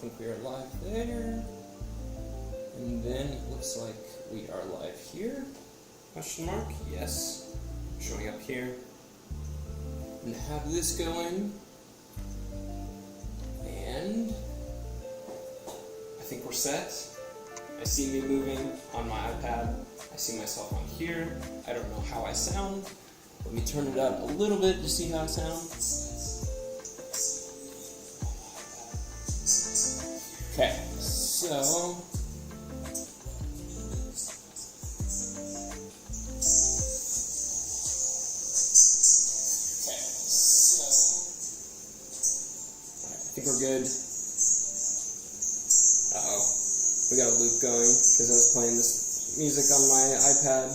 think we are live there. And then it looks like we are live here. Question mark? Yes. Showing up here. And have this going. And I think we're set. I see me moving on my iPad. I see myself on here. I don't know how I sound. Let me turn it up a little bit to see how I sound. Okay, so I think we're good. Uh-oh. We got a loop going because I was playing this music on my iPad.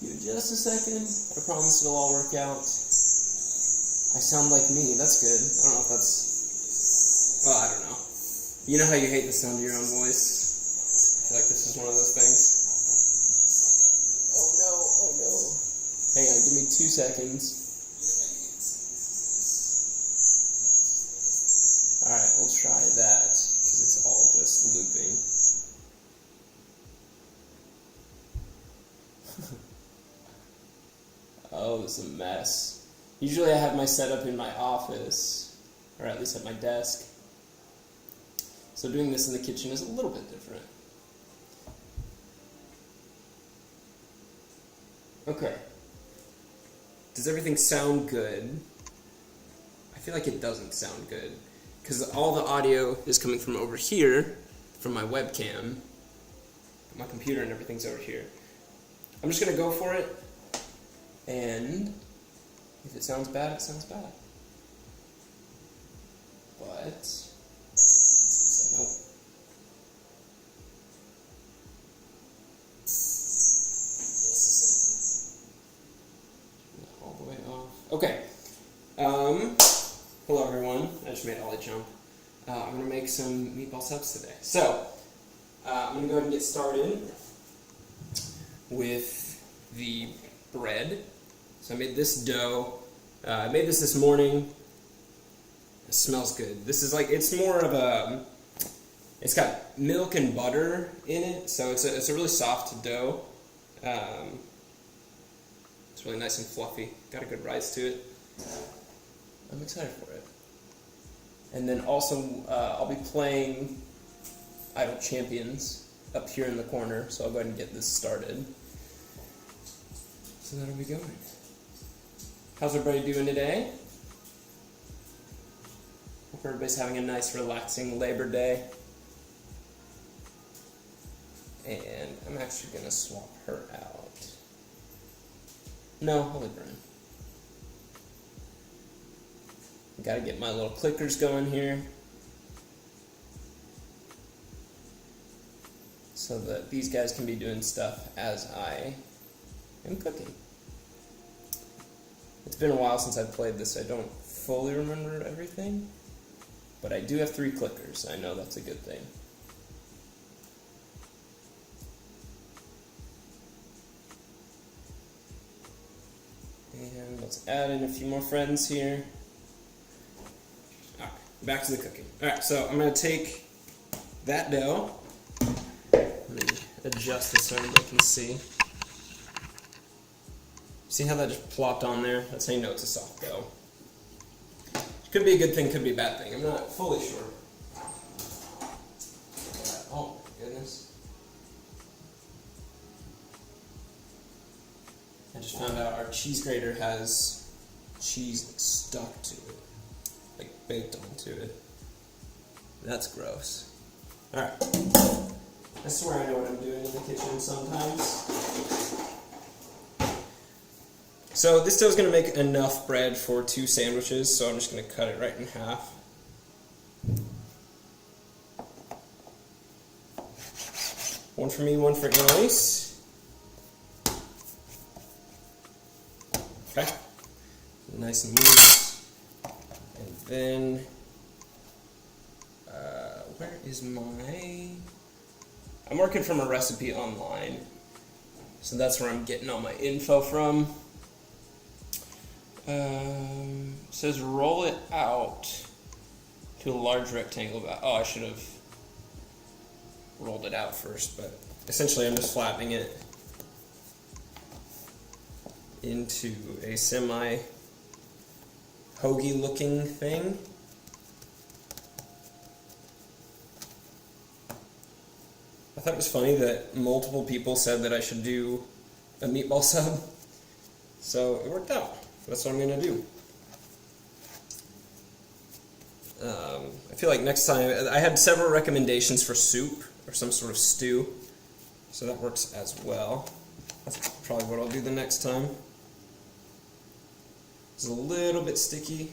Give it just a second. I promise it'll all work out. I sound like me. That's good. I don't know if that's... Well, I don't know. You know how you hate the sound of your own voice? I feel like this is one of those things. Oh no, oh no. Hang on, give me 2 seconds. Alright, we'll try that, because it's all just looping. Oh, this is a mess. Usually I have my setup in my office, or at least at my desk. So doing this in the kitchen is a little bit different. Okay. Does everything sound good? I feel like it doesn't sound good, because all the audio is coming from over here, from my webcam. My computer and everything's over here. I'm just going to go for it, and if it sounds bad, it sounds bad. But... nope. All the way off. Okay. Hello everyone. I just made Ollie jump. I'm going to make some meatball subs today. So, I'm going to go ahead and get started with the bread. So I made this dough. I made this morning. It smells good. This is like, it's more of a, it's got milk and butter in it, so it's a really soft dough. It's really nice and fluffy. Got a good rise to it. I'm excited for it. And then also, I'll be playing Idle Champions up here in the corner, so I'll go ahead and get this started. So that'll be going. How's everybody doing today? Hope everybody's having a nice, relaxing Labor Day. And I'm actually going to swap her out. No, I'll leave her in. Got to get my little clickers going here, so that these guys can be doing stuff as I am cooking. It's been a while since I've played this. I don't fully remember everything, but I do have 3 clickers. I know that's a good thing. And let's add in a few more friends here. Back to the cooking. Alright, so I'm going to take that dough. Let me adjust this so everybody can see. See how that just plopped on there? That's how you know it's a soft dough. Could be a good thing, could be a bad thing. I'm not fully sure. Oh my goodness. I just found out our cheese grater has cheese stuck to it. Like baked onto it. That's gross. Alright. I swear I know what I'm doing in the kitchen sometimes. So this dough's going to make enough bread for 2 sandwiches, so I'm just going to cut it right in half. One for me, one for Annalise. Okay. Nice and loose. And then, where is my... I'm working from a recipe online, so that's where I'm getting all my info from. It says roll it out to a large rectangle. Oh, I should have rolled it out first, but essentially I'm just flattening it into a semi-hoagie looking thing. I thought it was funny that multiple people said that I should do a meatball sub, so it worked out. That's what I'm going to do. I feel like next time, I had several recommendations for soup or some sort of stew, so that works as well. That's probably what I'll do the next time. It's a little bit sticky,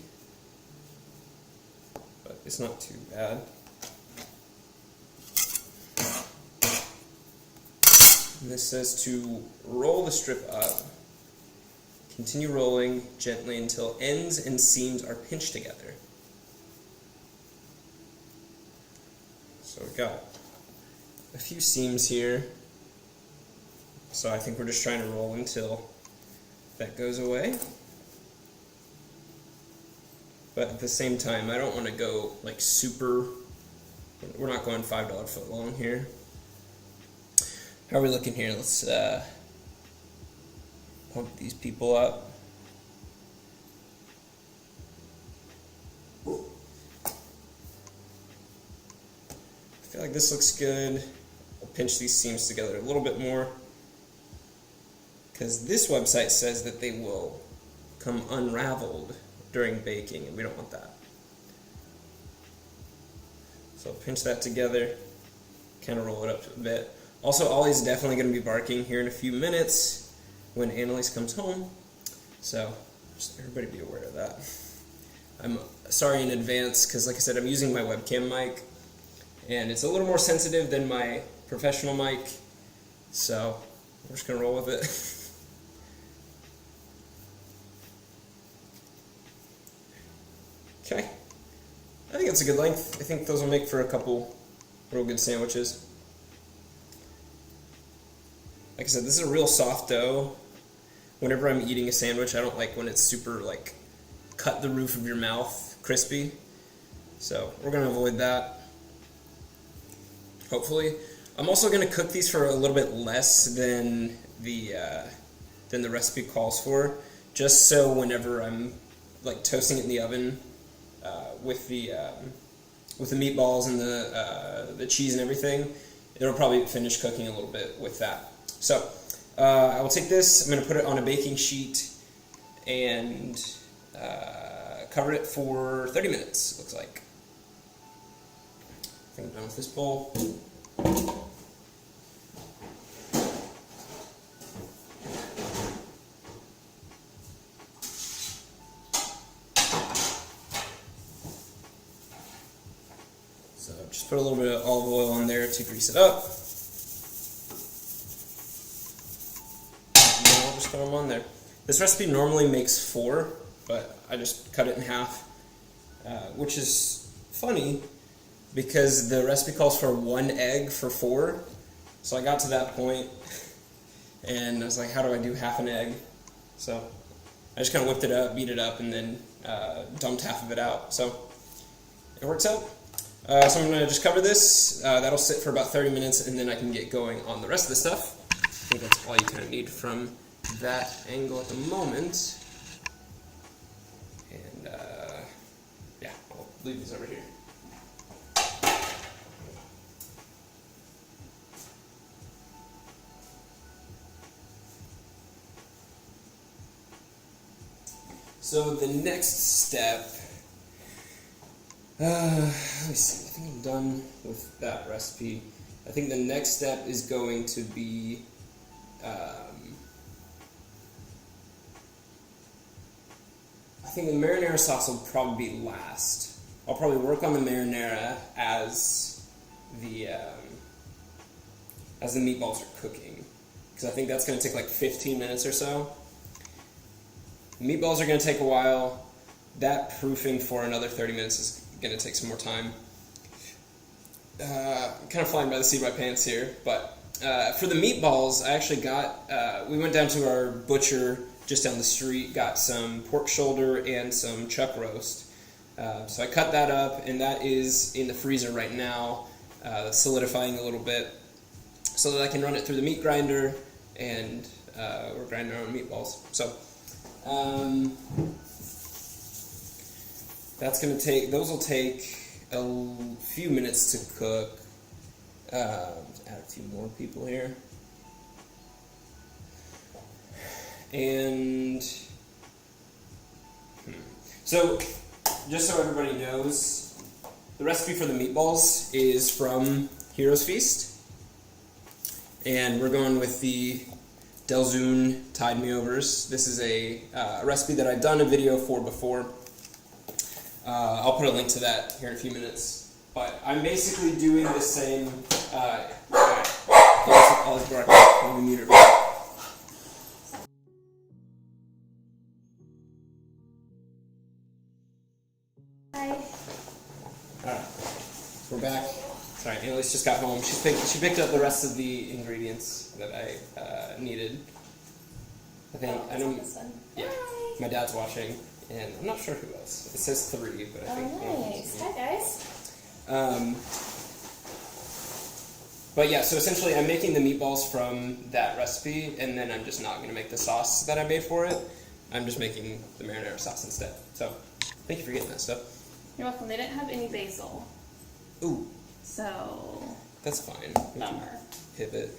but it's not too bad. And this says to roll the strip up. Continue rolling gently until ends and seams are pinched together. So we've got a few seams here. So I think we're just trying to roll until that goes away. But at the same time, I don't want to go like super, we're not going $5 foot long here. How are we looking here? Let's pump these people up. I feel like this looks good. I'll pinch these seams together a little bit more, because this website says that they will come unraveled during baking, and we don't want that. So I'll pinch that together, kind of roll it up a bit. Also, Ollie's definitely going to be barking here in a few minutes when Annalise comes home, so just everybody be aware of that. I'm sorry in advance, because like I said, I'm using my webcam mic, and it's a little more sensitive than my professional mic, so we're just going to roll with it. Okay, I think it's a good length. I think those will make for a couple real good sandwiches. Like I said, this is a real soft dough. Whenever I'm eating a sandwich, I don't like when it's super like cut the roof of your mouth crispy. So we're going to avoid that, hopefully. I'm also going to cook these for a little bit less than the recipe calls for, just so whenever I'm like toasting it in the oven with the meatballs and the cheese and everything, it'll probably finish cooking a little bit with that. So I will take this, I'm going to put it on a baking sheet and cover it for 30 minutes, looks like. I think I'm done with this bowl. So just put a little bit of olive oil on there to grease it up. And then I'll just put them on there. This recipe normally makes 4, but I just cut it in half, which is funny because the recipe calls for 1 egg for 4. So I got to that point and I was like, how do I do half an egg? So I just kind of whipped it up, beat it up, and then dumped half of it out. So it works out. So I'm going to just cover this. That'll sit for about 30 minutes, and then I can get going on the rest of the stuff. I think that's all you kind of need from that angle at the moment. And yeah, I'll leave these over here. So the next step, let me see, I think I'm done with that recipe. I think the next step is going to be, I think the marinara sauce will probably be last. I'll probably work on the marinara as the meatballs are cooking, because I think that's going to take like 15 minutes or so. The meatballs are going to take a while. That proofing for another 30 minutes is going to take some more time. I'm kind of flying by the seat of my pants here, but for the meatballs, I actually got, we went down to our butcher just down the street, got some pork shoulder and some chuck roast. So I cut that up, and that is in the freezer right now, solidifying a little bit, so that I can run it through the meat grinder, and we're grinding our own meatballs. So those will take a few minutes to cook. Add a few more people here. And so, just so everybody knows, the recipe for the meatballs is from Hero's Feast. And we're going with the Delzoon Tide Me Overs. This is a recipe that I've done a video for before. I'll put a link to that here in a few minutes. But I'm basically doing the same. Let me mute her. Hi. Alright, we're back. Sorry, Annalise just got home. She picked up the rest of the ingredients that I needed. I know. Yeah, my dad's watching, and I'm not sure who else. It says 3, but I think. Nice. Hi guys. But yeah, so essentially I'm making the meatballs from that recipe, and then I'm just not going to make the sauce that I made for it. I'm just making the marinara sauce instead. So, thank you for getting that stuff. You're welcome. They didn't have any basil. Ooh. So. That's fine. Bummer. Pivot.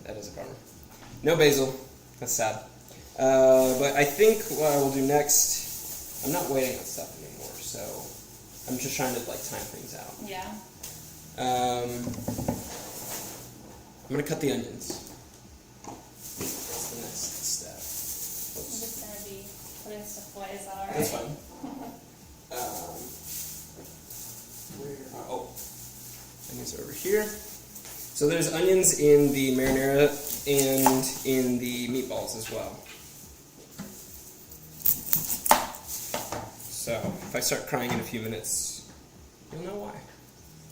That is a bummer. No basil. That's sad. But I think what I will do next, I'm not waiting on stuff anymore, so I'm just trying to time things out. Yeah. I'm going to cut the onions. That's the next step. I'm just going to be putting stuff away. Is that alright? That's fine. Onions are over here. So there's onions in the marinara and in the meatballs as well. So if I start crying in a few minutes, you'll know why.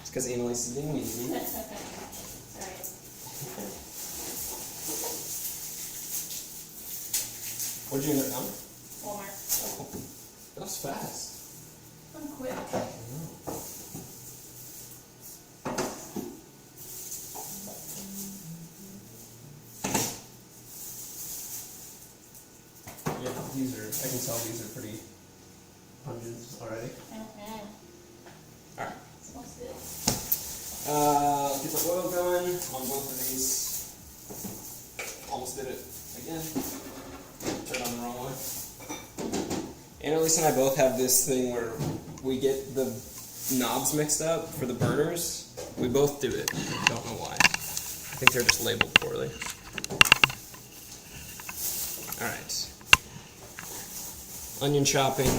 It's because Annalise is being mean to me. Sorry. What'd you end up down? Walmart. Oh, that was fast. I'm quick. Yeah, I can tell these are pretty pungent already. Mm-hmm. Alright. Smells good. Get the oil going on both of these. Almost did it again. Turned on the wrong one. Annalise and I both have this thing where we get the knobs mixed up for the burners. We both do it. I don't know why. I think they're just labeled poorly. Alright. Onion chopping.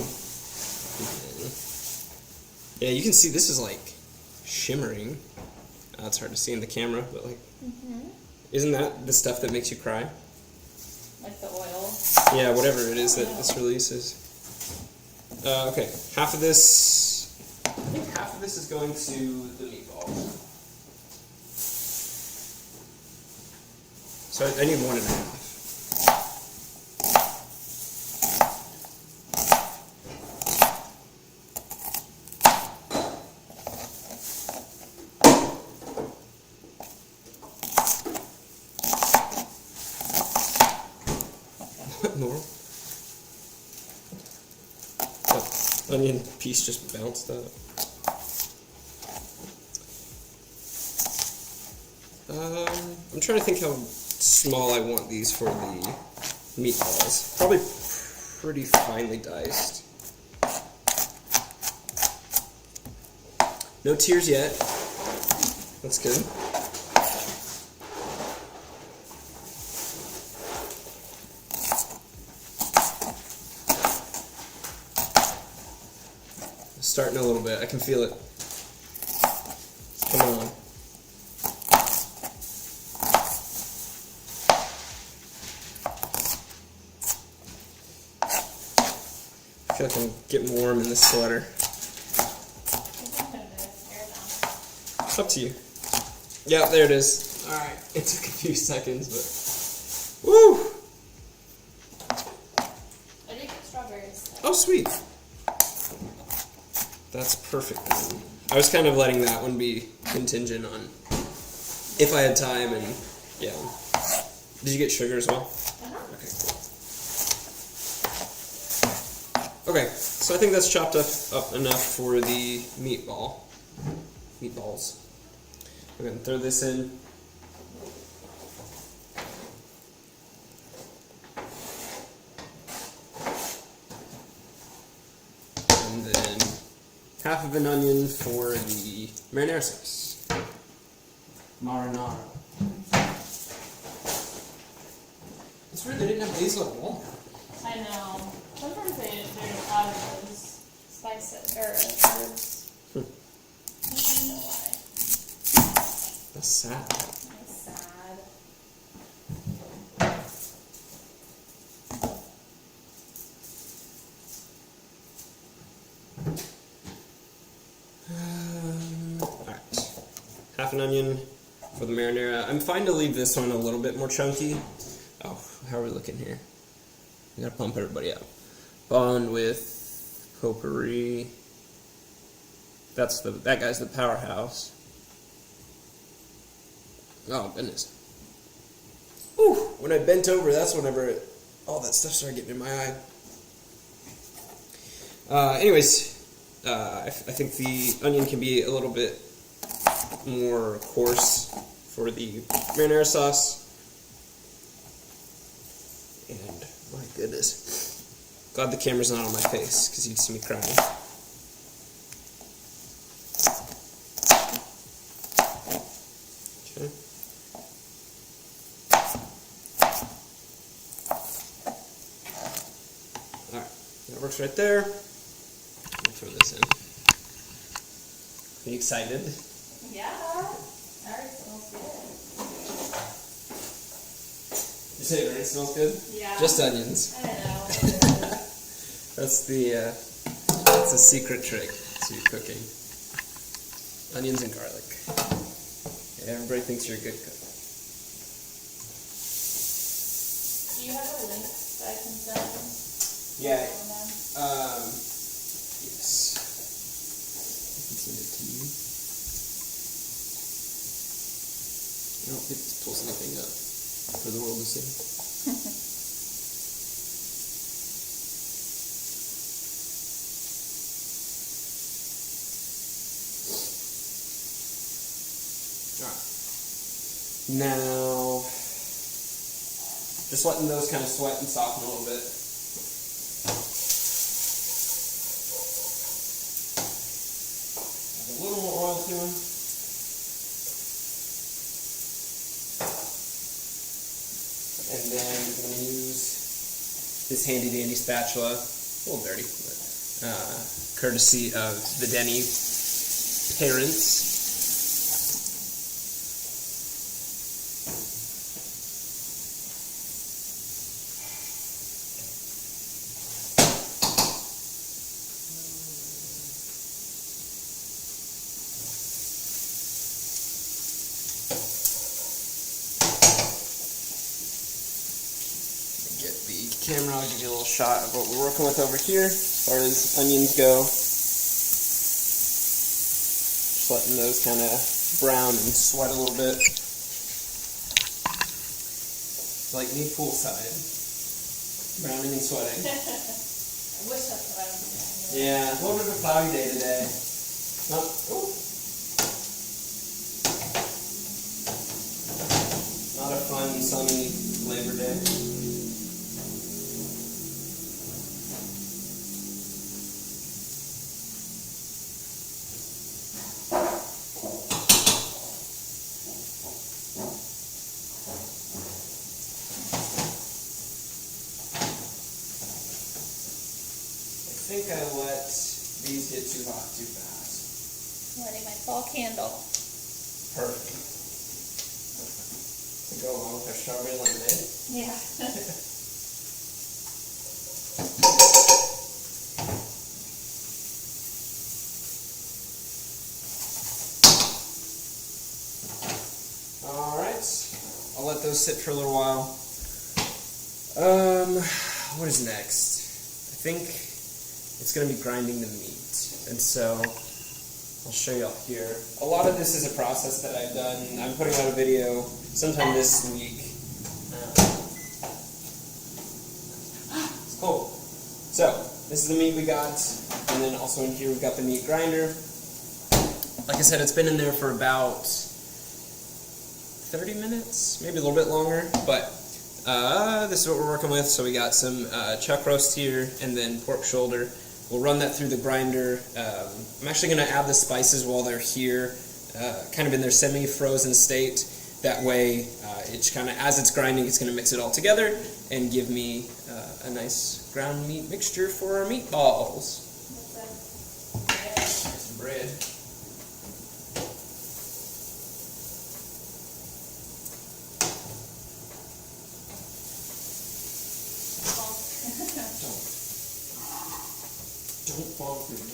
Yeah, you can see this is shimmering. It's hard to see in the camera, but isn't that the stuff that makes you cry? Like the oil? Yeah, whatever it is that this releases. Okay, I think half of this is going to the meatballs. So I need 1.5. Normal. The onion piece just bounced up. I'm trying to think how small I want these for the meatballs. Probably pretty finely diced. No tears yet. That's good. Starting a little bit. I can feel it. Come on. I feel like I'm getting warm in this sweater. It's up to you. Yeah, there it is. Alright. It took a few seconds, but... Woo! I did get strawberries. Oh, sweet. That's perfect then. I was kind of letting that one be contingent on if I had time and yeah. Did you get sugar as well? Okay, cool. Okay, so I think that's chopped up enough for the meatballs. We're going to throw this in. And then half of an onion for the marinara sauce. Marinara. It's weird they didn't have basil at Walmart. I know. Sometimes they're out of those spices or herbs. I don't know why. That's sad. That's sad. Alright. Half an onion for the marinara. I'm fine to leave this one a little bit more chunky. Oh, how are we looking here? We gotta pump everybody up. Bond with potpourri. That guy's the powerhouse. Oh goodness. Whew, when I bent over, that's whenever all that stuff started getting in my eye. Anyways, I think the onion can be a little bit more coarse for the marinara sauce. And my goodness, glad the camera's not on my face because you'd see me crying. Okay. All right, that works right there. Let me throw this in. Are you excited? Yeah. That already smells good. You say it already smells good? Yeah. Just onions. I know. That's a secret trick to cooking. Onions and garlic. Everybody thinks you're a good cook. Do you have a link that I can send? Yeah. Yes. I can send it to you. I don't think this pulls anything up for the world to see. Now, just letting those kind of sweat and soften a little bit. Add a little more oil to them. And then I'm going to use this handy dandy spatula, a little dirty, but courtesy of the Denny parents. Get the camera, I'll give you a little shot of what we're working with over here as far as onions go. Just letting those kind of brown and sweat a little bit. Like me poolside. Browning and sweating. I wish that's what I was doing. Yeah, a little bit of a cloudy day today. Not, not a fun, sunny Labor Day. I think I let these get too hot too fast. Lighting my fall candle. Perfect. To go along with our strawberry lemonade. Yeah. Alright. I'll let those sit for a little while. What is next? I think it's going to be grinding the meat. And so I'll show y'all here. A lot of this is a process that I've done. I'm putting out a video sometime this week. It's cool. So this is the meat we got, and then also in here we've got the meat grinder. Like I said, it's been in there for about 30 minutes, maybe a little bit longer, but this is what we're working with. So we got some chuck roast here, and then pork shoulder. We'll run that through the grinder. I'm actually going to add the spices while they're here, kind of in their semi-frozen state. That way, it's kind of, as it's grinding, it's going to mix it all together and give me a nice ground meat mixture for our meatballs. Some bread. Don't fall through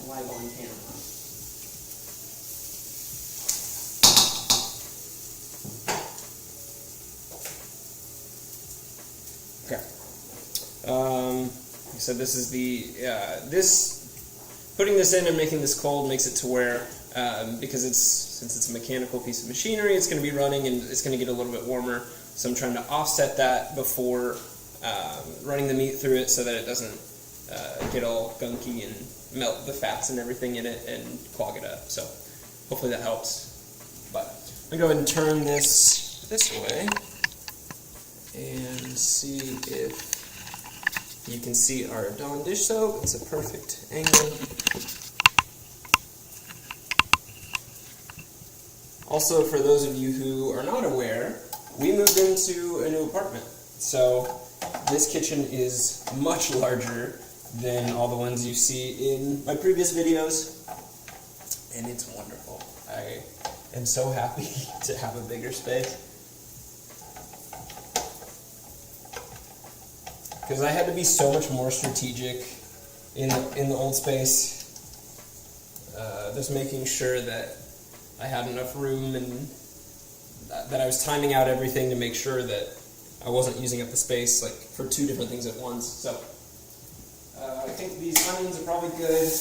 live on camera. Okay. Like I said, this is the putting this in and making this cold makes it to where because since it's a mechanical piece of machinery, it's going to be running and it's going to get a little bit warmer. So I'm trying to offset that before running the meat through it so that it doesn't get all gunky and melt the fats and everything in it and clog it up. So hopefully that helps. But I'm going to go ahead and turn this way and see if you can see our Dawn dish soap. It's a perfect angle. Also, for those of you who are not aware, we moved into a new apartment. So this kitchen is much larger than all the ones you see in my previous videos, and it's wonderful. I am so happy to have a bigger space, because I had to be so much more strategic in the old space, just making sure that I had enough room and that I was timing out everything to make sure that I wasn't using up the space like for two different things at once. So I think these onions are probably good.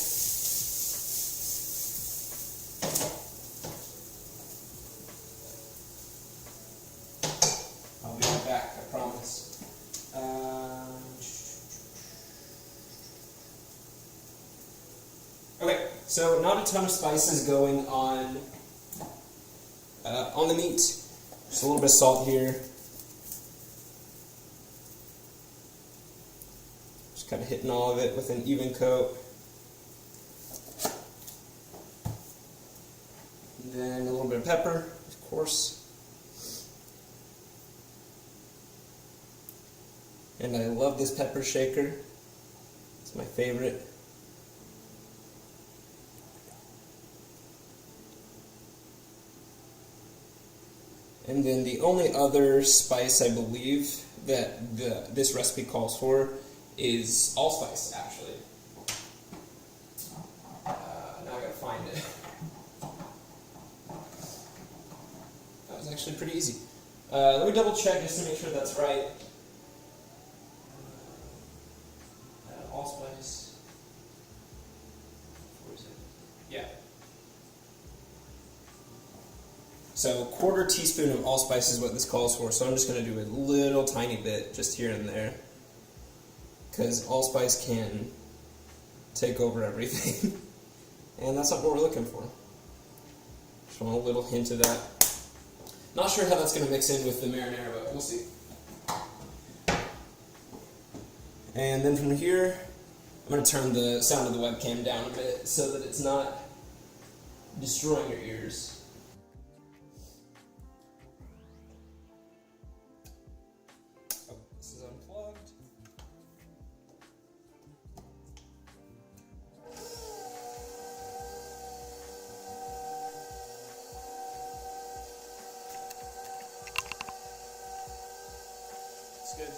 I'll be right back, I promise. Okay, so not a ton of spices going on the meat. Just a little bit of salt here. Kind of hitting all of it with an even coat. And then a little bit of pepper, of course. And I love this pepper shaker. It's my favorite. And then the only other spice I believe that this recipe calls for is allspice, actually. Now I gotta find it. That was actually pretty easy. Let me double check just to make sure that's right. Allspice. Where is it? Yeah. So, 1/4 teaspoon of allspice is what this calls for, so I'm just going to do a little tiny bit just here and there, because allspice can take over everything, and that's not what we're looking for. Just want a little hint of that. Not sure how that's going to mix in with the marinara, but we'll see. And then from here, I'm going to turn the sound of the webcam down a bit so that it's not destroying your ears. Oh, this is unplugged. It's good.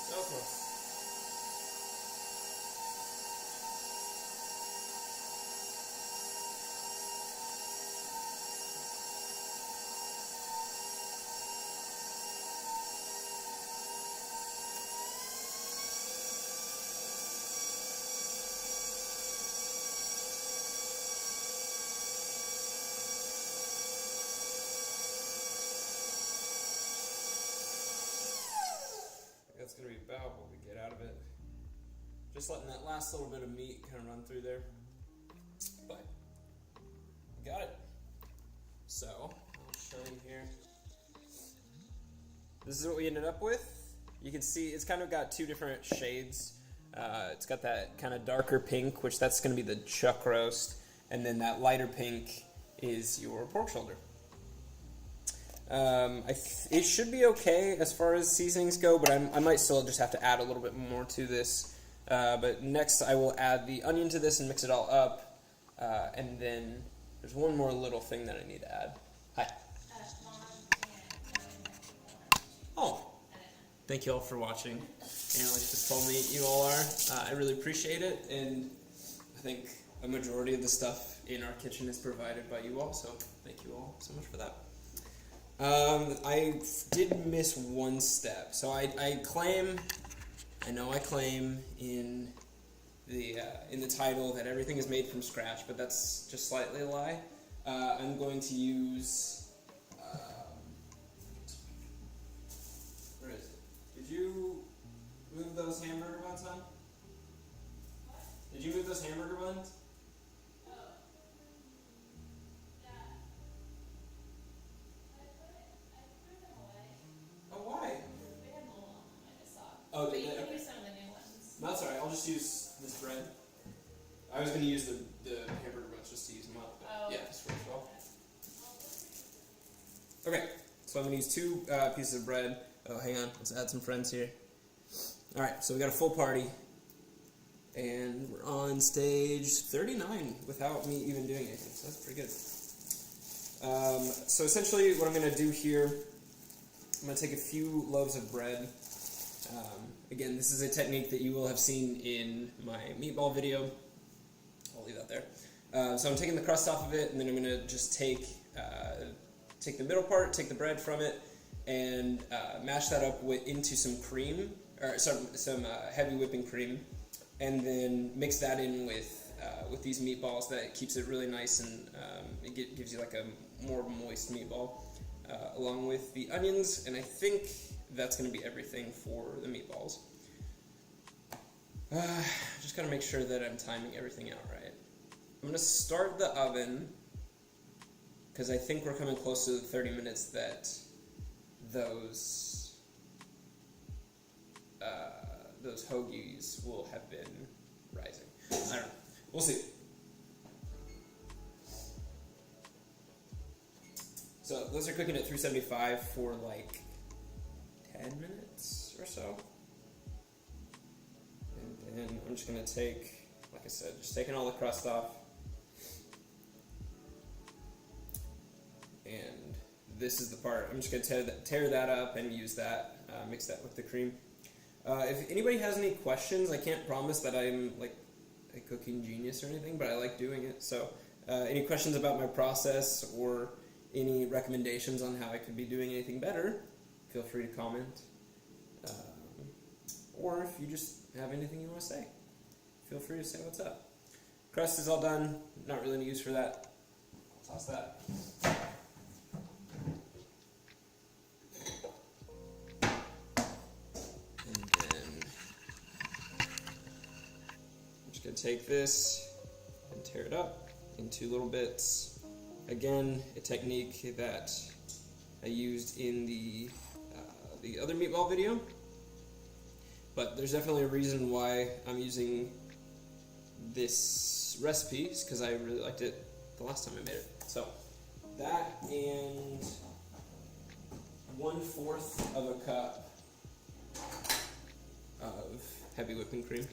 So close. That's going to be about what we get out of it. Just letting that last little bit of meat kind of run through there. But, we got it. So, I'll show you here. This is what we ended up with. You can see it's kind of got two different shades. It's got that kind of darker pink, which that's going to be the chuck roast. And then that lighter pink is your pork shoulder. It should be okay as far as seasonings go, but I might still just have to add a little bit more to this. But next I will add the onion to this and mix it all up. And then there's one more little thing that I need to add. Hi. Oh, thank you all for watching. And like just told me you all are. I really appreciate it, and I think a majority of the stuff in our kitchen is provided by you all, so thank you all so much for that. I did miss one step. So I claim in the title that everything is made from scratch, but that's just slightly a lie. I'm going to use, where is it? Did you move those hamburger buns, hon? Did you move those hamburger buns? Oh, but you can use some of the new ones. No, that's alright. I'll just use this bread. I was going to use the hamburger buns just to use them up. But yeah, this works well. Okay, so I'm going to use two pieces of bread. Oh, hang on. Let's add some friends here. Alright, so we got a full party. And we're on stage 39 without me even doing anything. So that's pretty good. So essentially what I'm going to do here, I'm going to take a few loaves of bread. Again, this is a technique that you will have seen in my meatball video. I'll leave that there. So I'm taking the crust off of it, and then I'm going to just take the middle part, take the bread from it, and mash that up into some cream, or some heavy whipping cream, and then mix that in with these meatballs. That keeps it really nice, and it gives you like a more moist meatball, along with the onions, and I think that's going to be everything for the meatballs. Just got to make sure that I'm timing everything out right. I'm going to start the oven because I think we're coming close to the 30 minutes that those hoagies will have been rising. I don't know. We'll see. So those are cooking at 375 for like 10 minutes or so. And then I'm just going to take, like I said, just taking all the crust off. And this is the part, I'm just going to tear that up and use that, mix that with the cream. If anybody has any questions, I can't promise that I'm like a cooking genius or anything, but I like doing it. So any questions about my process or any recommendations on how I could be doing anything better, feel free to comment. Or if you just have anything you want to say, feel free to say what's up. Crust is all done. Not really any use for that. I'll toss that. And then I'm just going to take this and tear it up into little bits. Again, a technique that I used in the other meatball video, but there's definitely a reason why I'm using this recipe, because I really liked it the last time I made it. So that and 1/4 of a cup of heavy whipping cream.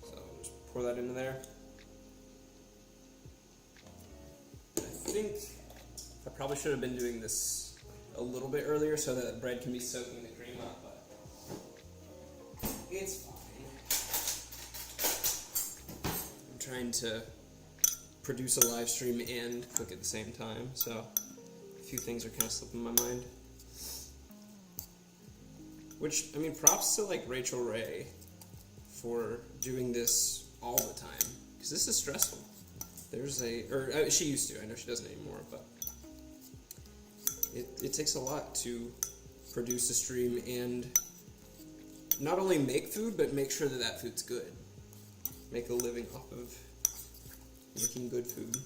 So pour that into there. I think I probably should have been doing this a little bit earlier so that the bread can be soaking the cream up, but it's fine. I'm trying to produce a live stream and cook at the same time, so a few things are kind of slipping my mind. Which, I mean, props to like Rachel Ray for doing this all the time, because this is stressful. She used to, I know she doesn't anymore, but it takes a lot to produce a stream and not only make food, but make sure that that food's good. Make a living off of making good food.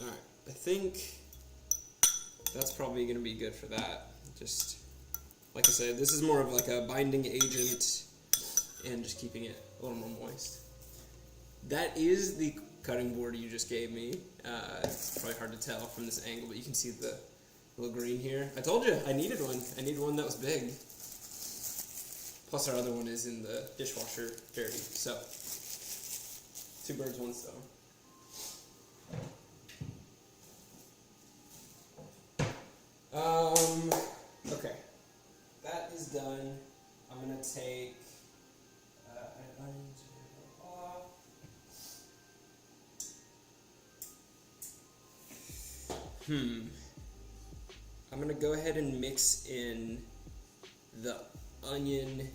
Alright, I think that's probably going to be good for that. Just, like I said, this is more of like a binding agent and just keeping it a little more moist. That is the cutting board you just gave me. It's probably hard to tell from this angle, but you can see the little green here. I told you I needed one. I needed one that was big. Plus our other one is in the dishwasher dirty. So, 2 birds, 1 stone. Okay. That is done. I'm going to take... I'm going to go ahead and mix in the onion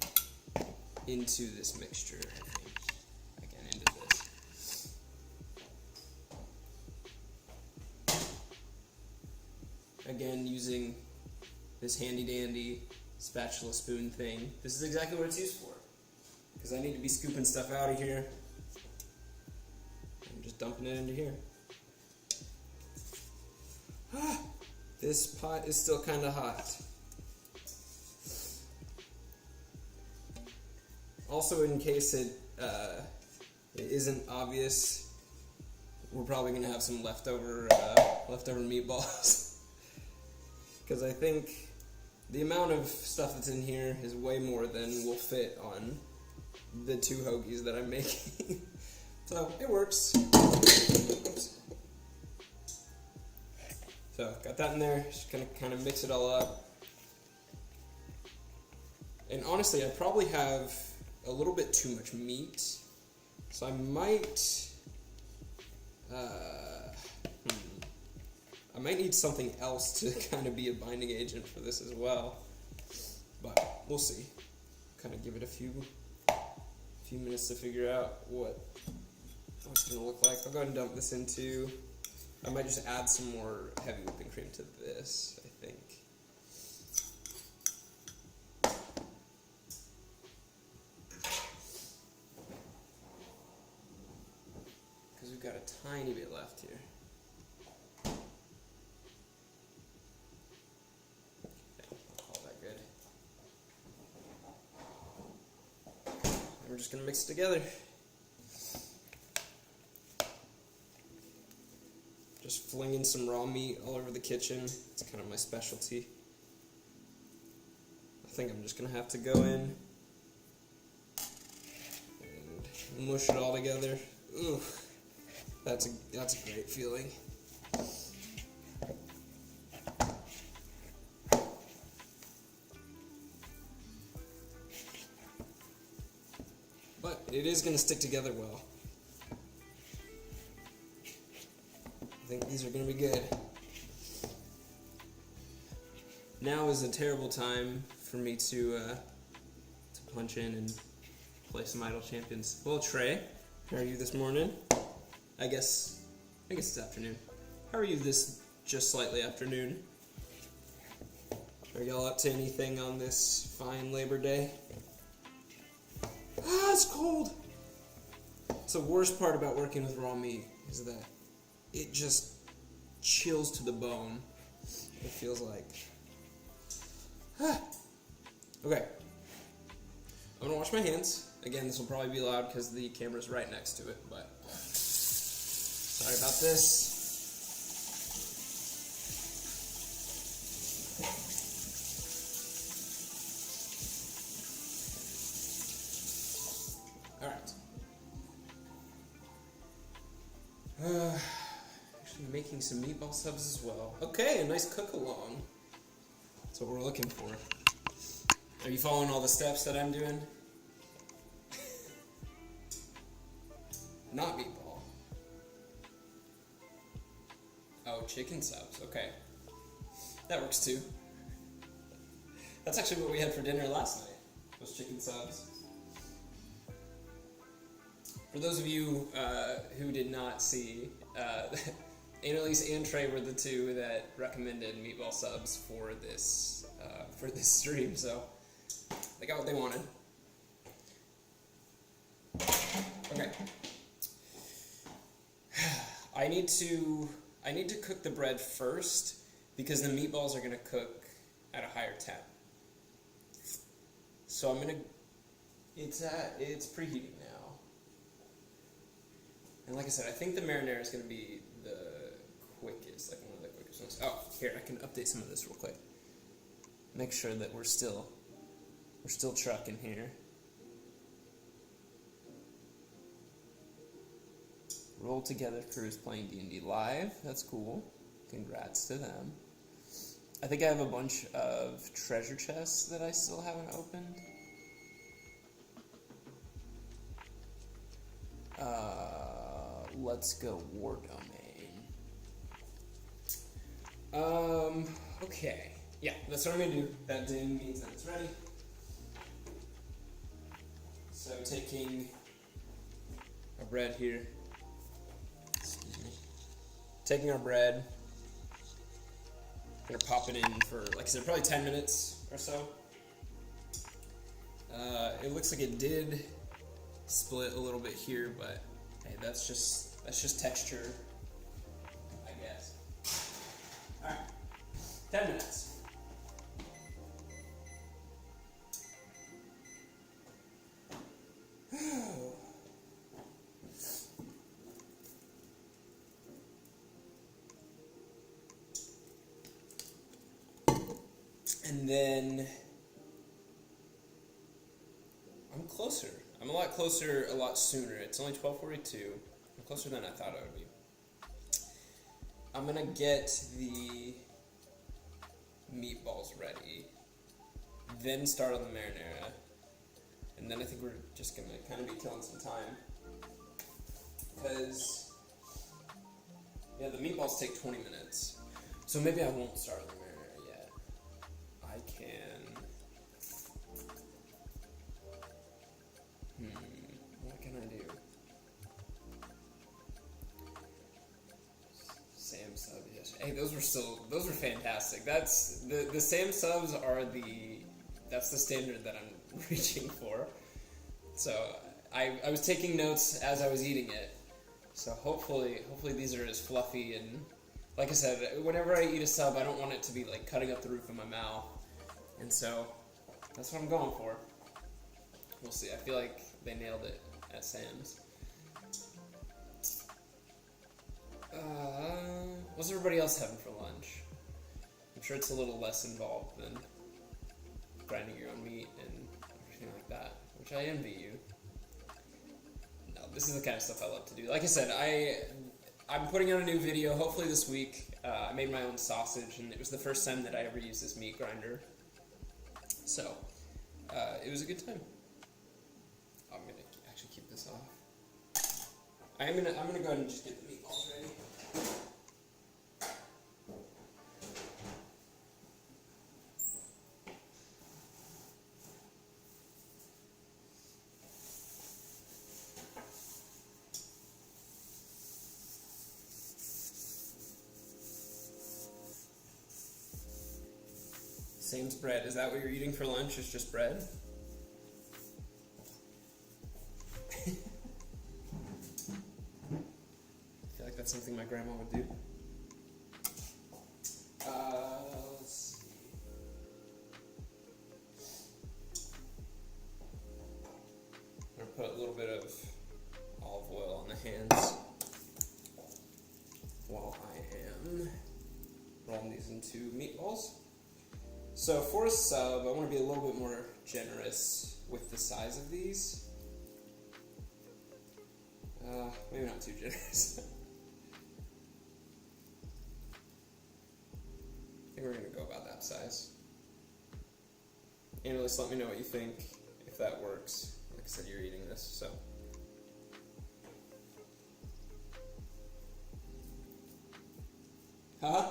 into this mixture, I think. Again, into this. Again, using this handy dandy spatula spoon thing. This is exactly what it's used for. Because I need to be scooping stuff out of here. I'm just dumping it into here. This pot is still kind of hot. Also, in case it isn't obvious, we're probably going to have some leftover meatballs. Because I think the amount of stuff that's in here is way more than will fit on the 2 hoagies that I'm making. So, it works. Oops. So, got that in there, just gonna kind of mix it all up. And honestly, I probably have a little bit too much meat, so I might, need something else to kind of be a binding agent for this as well, but we'll see. Kind of give it a few minutes to figure out what it's gonna look like. I'll go ahead and dump this into. I might just add some more heavy whipping cream to this, I think. Because we've got a tiny bit left here. Okay, I'll call that good. And we're just going to mix it together. Just flinging some raw meat all over the kitchen. It's kind of my specialty. I think I'm just going to have to go in and mush it all together. Ooh, that's a great feeling. But it is going to stick together well. I think these are going to be good. Now is a terrible time for me to punch in and play some Idol Champions. Well, Trey, how are you this morning? I guess it's afternoon. How are you this just slightly afternoon? Are y'all up to anything on this fine Labor Day? Ah, it's cold! It's the worst part about working with raw meat is that it just chills to the bone, it feels like. Okay. I'm gonna wash my hands. Again, this will probably be loud because the camera's right next to it, but sorry about this. Alright. Actually making some meatball subs as well. Okay, a nice cook-along. That's what we're looking for. Are you following all the steps that I'm doing? Not meatball. Oh, chicken subs. Okay. That works too. That's actually what we had for dinner last night. Was chicken subs. For those of you who did not see, Annalise and Trey were the two that recommended meatball subs for this stream, so they got what they wanted. Okay. I need to cook the bread first because the meatballs are gonna cook at a higher temp. So I'm gonna. It's preheating now. And like I said, I think the marinara is going to be the quickest, like one of the quickest ones. Oh, here, I can update some of this real quick. Make sure that we're still trucking here. Roll Together crew is playing D&D live. That's cool. Congrats to them. I think I have a bunch of treasure chests that I still haven't opened. Let's go War Domain. Okay. Yeah, that's what I'm gonna do. That ding means that it's ready. So taking our bread here. Excuse me. Taking our bread. Gonna pop it in for, like I said, probably 10 minutes or so. It looks like it did split a little bit here, but hey, that's just texture, I guess. Alright, 10 minutes. And then I'm closer. I'm a lot closer, a lot sooner. It's only 12:42. I'm closer than I thought I would be. I'm gonna get the meatballs ready, then start on the marinara, and then I think we're just gonna kind of be killing some time. Because, yeah, the meatballs take 20 minutes. So maybe I won't start on the marinara yet. I can... what can I do? Sam sub, yes. Hey, those were fantastic. That's, the Sam subs are that's the standard that I'm reaching for. So, I was taking notes as I was eating it. So hopefully these are as fluffy, and like I said, whenever I eat a sub, I don't want it to be like cutting up the roof of my mouth. And so, that's what I'm going for. We'll see. I feel like they nailed it at Sam's. What's everybody else having for lunch? I'm sure it's a little less involved than grinding your own meat and everything like that, which I envy you. No, this is the kind of stuff I love to do. Like I said, I'm putting out a new video, hopefully this week. I made my own sausage, and it was the first time that I ever used this meat grinder. So, it was a good time. I'm gonna actually keep this off. I'm gonna go ahead and just get the meatballs ready. Sam's bread. Is that what you're eating for lunch? Is just bread? I feel like that's something my grandma would do. Let's see. I'm gonna put a little bit of olive oil on the hands while I am rolling these into meatballs. So for a sub, I want to be a little bit more generous with the size of these. Maybe not too generous. think we're going to go about that size. Annalise, let me know what you think, if that works. Like I said, you're eating this, so. Huh?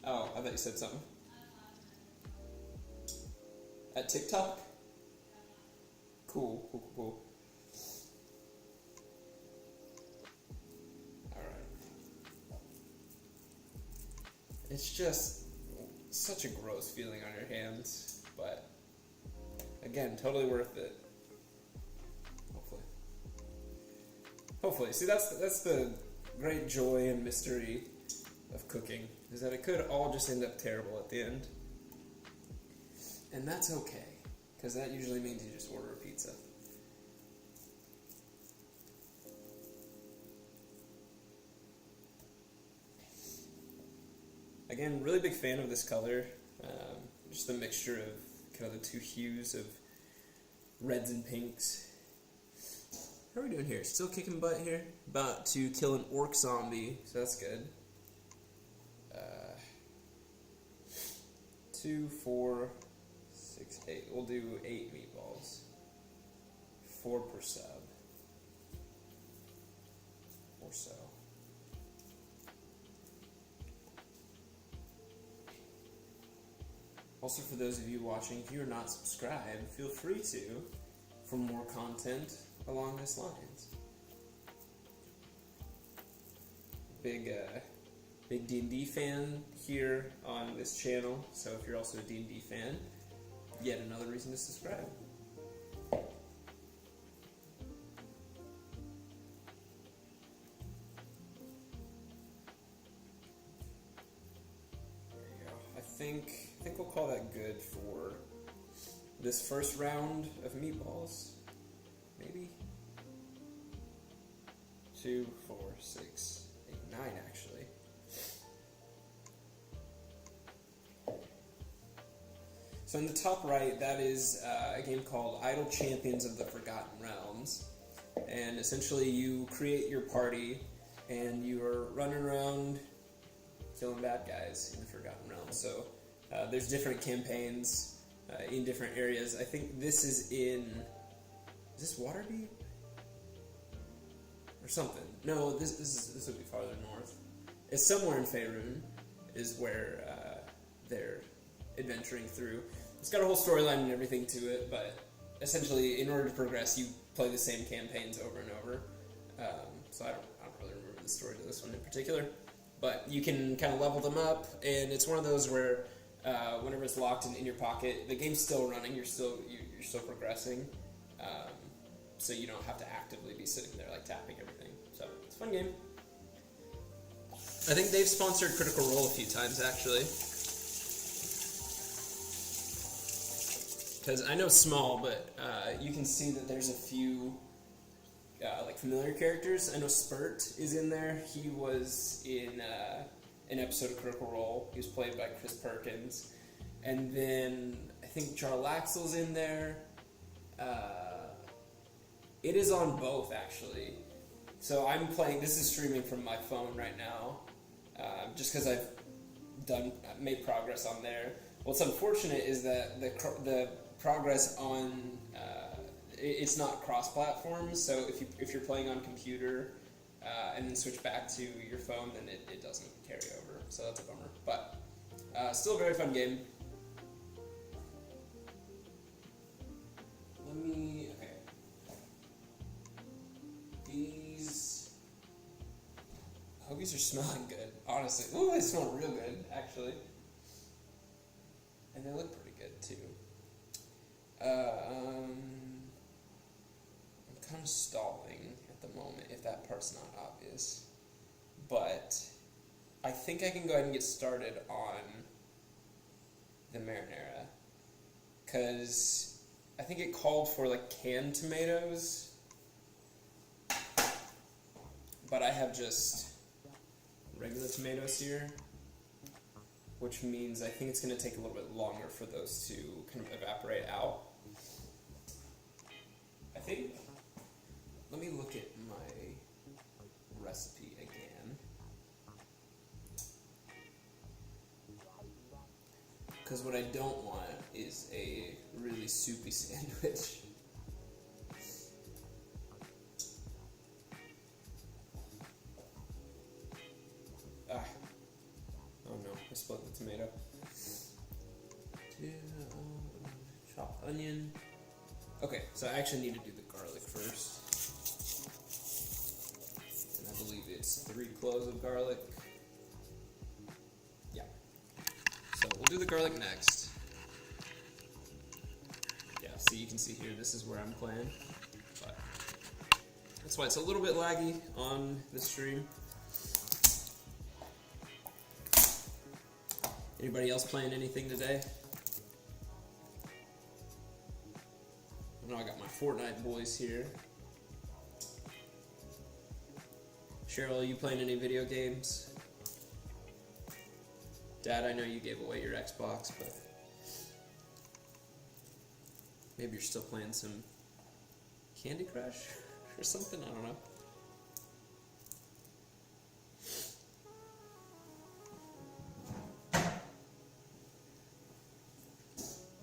Oh, I thought you said something. At TikTok? Cool. Alright. It's just such a gross feeling on your hands, but again, totally worth it. Hopefully. See, that's the great joy and mystery of cooking, is that it could all just end up terrible at the end. And that's okay, because that usually means you just order a pizza. Again, really big fan of this color. Just the mixture of kind of the two hues of reds and pinks. How are we doing here? Still kicking butt here? About to kill an orc zombie, so that's good. 2, 4, 6, 8. We'll do 8 meatballs. 4 per sub. Or so. Also, for those of you watching, if you are not subscribed, feel free to, for more content along this lines. Big D&D fan here on this channel, so if you're also a D&D fan, yet another reason to subscribe. There you go. I think we'll call that good for this first round of meatballs. Maybe 2, 4, 6, 8, 9 actually. So in the top right, that is a game called Idle Champions of the Forgotten Realms. And essentially you create your party and you are running around killing bad guys in the Forgotten Realms. So there's different campaigns in different areas. I think this is in... Is this Waterdeep? Or something. No, this would be farther north. It's somewhere in Faerun is where they're adventuring through. It's got a whole storyline and everything to it, but essentially, in order to progress, you play the same campaigns over and over. So I don't really remember the story to this one in particular, but you can kind of level them up, and it's one of those where whenever it's locked in your pocket, the game's still running. You're still progressing, so you don't have to actively be sitting there like tapping everything. So it's a fun game. I think they've sponsored Critical Role a few times actually. Because I know small, but you can see that there's a few like familiar characters. I know Spurt is in there. He was in an episode of Critical Role. He was played by Chris Perkins. And then I think Jarlaxle's in there. It is on both, actually. So I'm playing, this is streaming from my phone right now, just because I've made progress on there. What's unfortunate is that the progress on it's not cross-platform. So if you're playing on computer and then switch back to your phone, then it doesn't carry over. So that's a bummer. But still a very fun game. Okay. These hoagies are smelling good, honestly. Ooh, they smell real good, actually. And they look pretty good, too. I'm kind of stalling at the moment, if that part's not obvious. But I think I can go ahead and get started on the marinara. Because I think it called for, like, canned tomatoes. But I have just regular tomatoes here, which means I think it's going to take a little bit longer for those to kind of evaporate out. I think, let me look at my recipe again. Because what I don't want is a really soupy sandwich. Oh no, I split the tomato. Chopped onion. Okay, so I actually need to do the garlic first. And I believe it's 3 cloves of garlic. Yeah. So we'll do the garlic next. Yeah, so you can see here, this is where I'm playing. But that's why it's a little bit laggy on the stream. Anybody else playing anything today? I know I got my Fortnite boys here. Cheryl, are you playing any video games? Dad, I know you gave away your Xbox, but maybe you're still playing some Candy Crush or something? I don't know.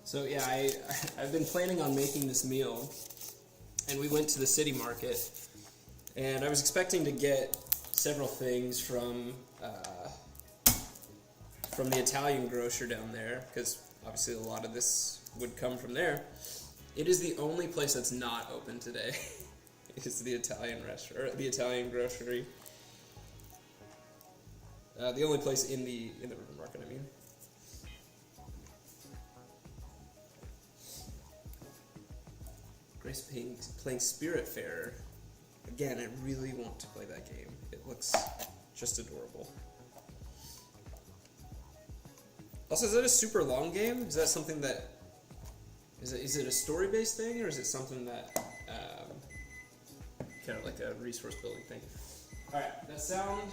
So yeah, I've been planning on making this meal, and we went to the city market, and I was expecting to get several things from the Italian grocer down there, because obviously a lot of this would come from there. It is the only place that's not open today. It's the Italian restaurant, or the Italian grocery. The only place in the river market, I mean. Grace playing Spiritfarer. Again, I really want to play that game. It looks just adorable. Also, is that a super long game? Is that something that... Is it a story-based thing, or is it something that... kind of like a resource building thing? Alright, that sound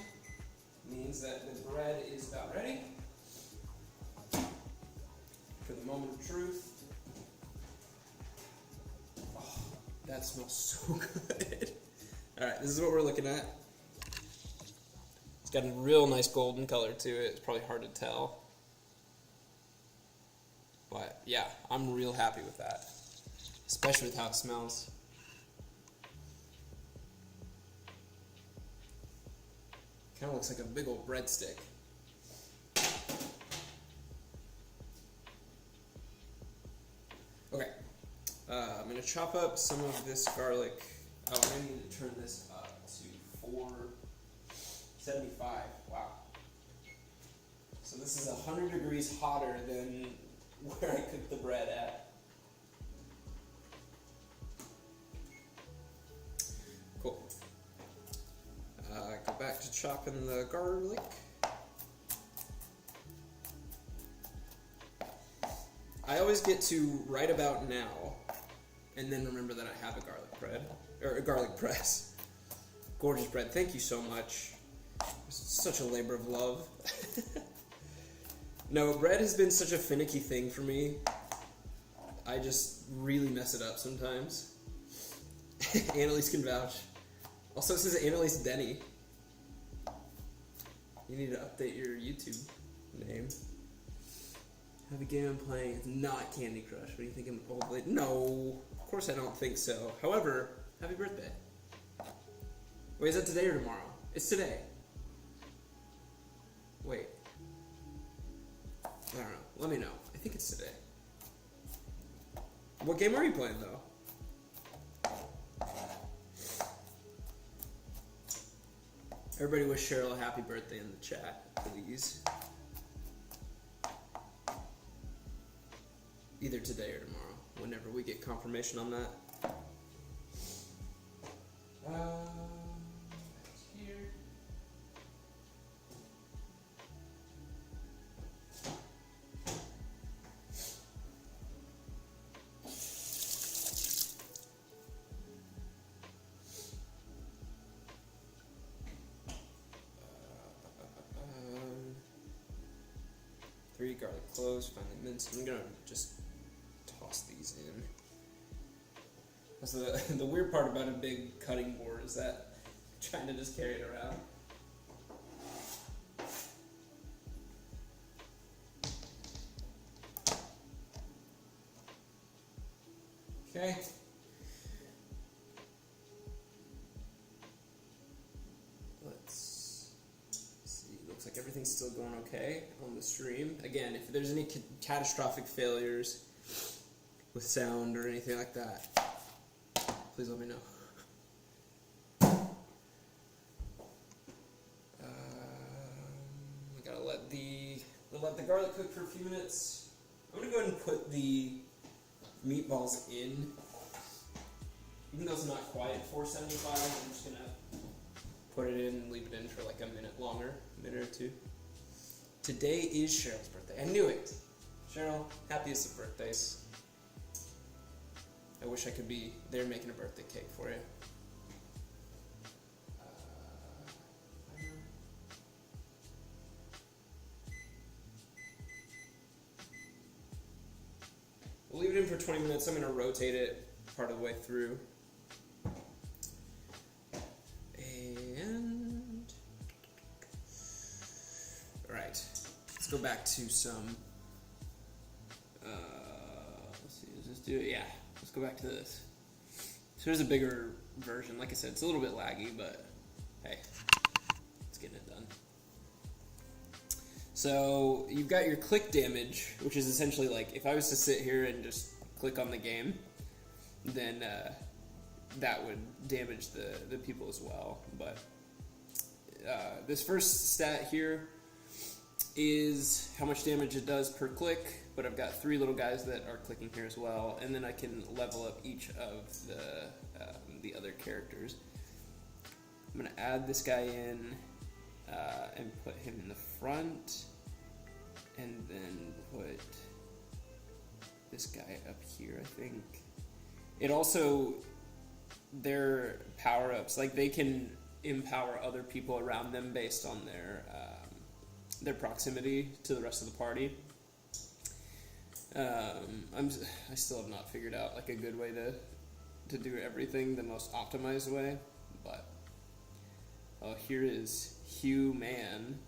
means that the bread is about ready. For the moment of truth. That smells so good. Alright, this is what we're looking at. It's got a real nice golden color to it. It's probably hard to tell. But yeah, I'm real happy with that. Especially with how it smells. Kind of looks like a big old breadstick. Okay. I'm going to chop up some of this garlic. Oh, I need to turn this up to 475. Wow. So this is 100 degrees hotter than where I cooked the bread at. Cool. Go back to chopping the garlic. I always get to right about now, and then remember that I have a garlic bread, or a garlic press. Gorgeous bread. Thank you so much. It's such a labor of love. No, bread has been such a finicky thing for me. I just really mess it up sometimes. Annalise can vouch. Also, this is Annalise Denny. You need to update your YouTube name. Have a game I'm playing. It's not Candy Crush. What do you think? I'm old lady? No, of course I don't think so. However, happy birthday. Wait, is that today or tomorrow? It's today. Wait. I don't know. Let me know. I think it's today. What game are you playing, though? Everybody wish Cheryl a happy birthday in the chat, please. Either today or tomorrow, whenever we get confirmation on that. Here. 3 garlic cloves, finely minced. I'm gonna just toss these in. That's the weird part about a big cutting board is that trying to just carry it around. Okay. Let's see. Looks like everything's still going okay on the stream. Again, if there's any catastrophic failures with sound or anything like that, please let me know. I gotta let the garlic cook for a few minutes. I'm gonna go ahead and put the meatballs in. Even though it's not quite 475, I'm just gonna put it in and leave it in for like a minute longer, a minute or two. Today is Cheryl's birthday. I knew it. Cheryl, happiest of birthdays. I wish I could be there making a birthday cake for you. We'll leave it in for 20 minutes. I'm going to rotate it part of the way through. And alright, let's go back to some, let's see, does this do it? Yeah, let's go back to this. So here's a bigger version. Like I said, it's a little bit laggy, but hey, it's getting it done. So you've got your click damage, which is essentially like if I was to sit here and just click on the game, then that would damage the people as well. But this first stat here is how much damage it does per click, but I've got 3 little guys that are clicking here as well, and then I can level up each of the other characters. I'm going to add this guy in and put him in the front, and then put this guy up here, I think. It also, their power-ups, like they can empower other people around them based on their proximity to the rest of the party. I still have not figured out like a good way to do everything the most optimized way, but here is human.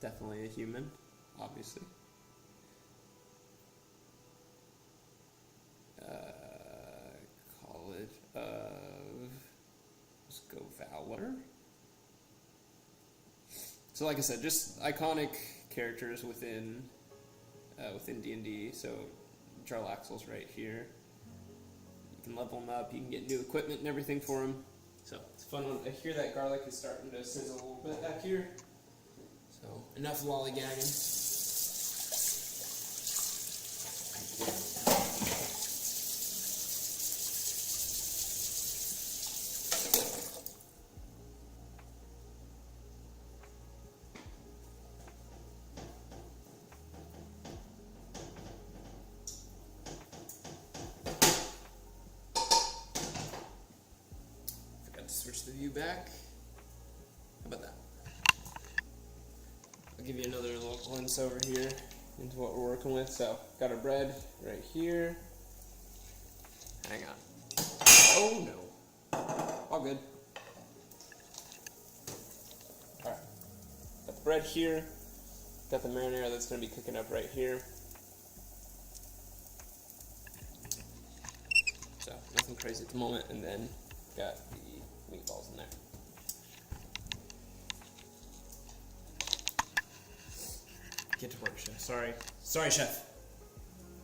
Definitely a human, obviously. Call it let's go Valor. So like I said, just iconic characters within D&D. So Jarlaxle's right here. You can level him up. You can get new equipment and everything for him. So it's fun. I hear that garlic is starting to sizzle a little bit back here. So enough lollygagging. Switch the view back. How about that? I'll give you another little glimpse over here into what we're working with. So, got our bread right here. Hang on. Oh no. All good. Alright. Got the bread here. Got the marinara that's going to be cooking up right here. So, nothing crazy at the moment. And then, got the meatballs in there. Get to work, chef. Sorry, chef.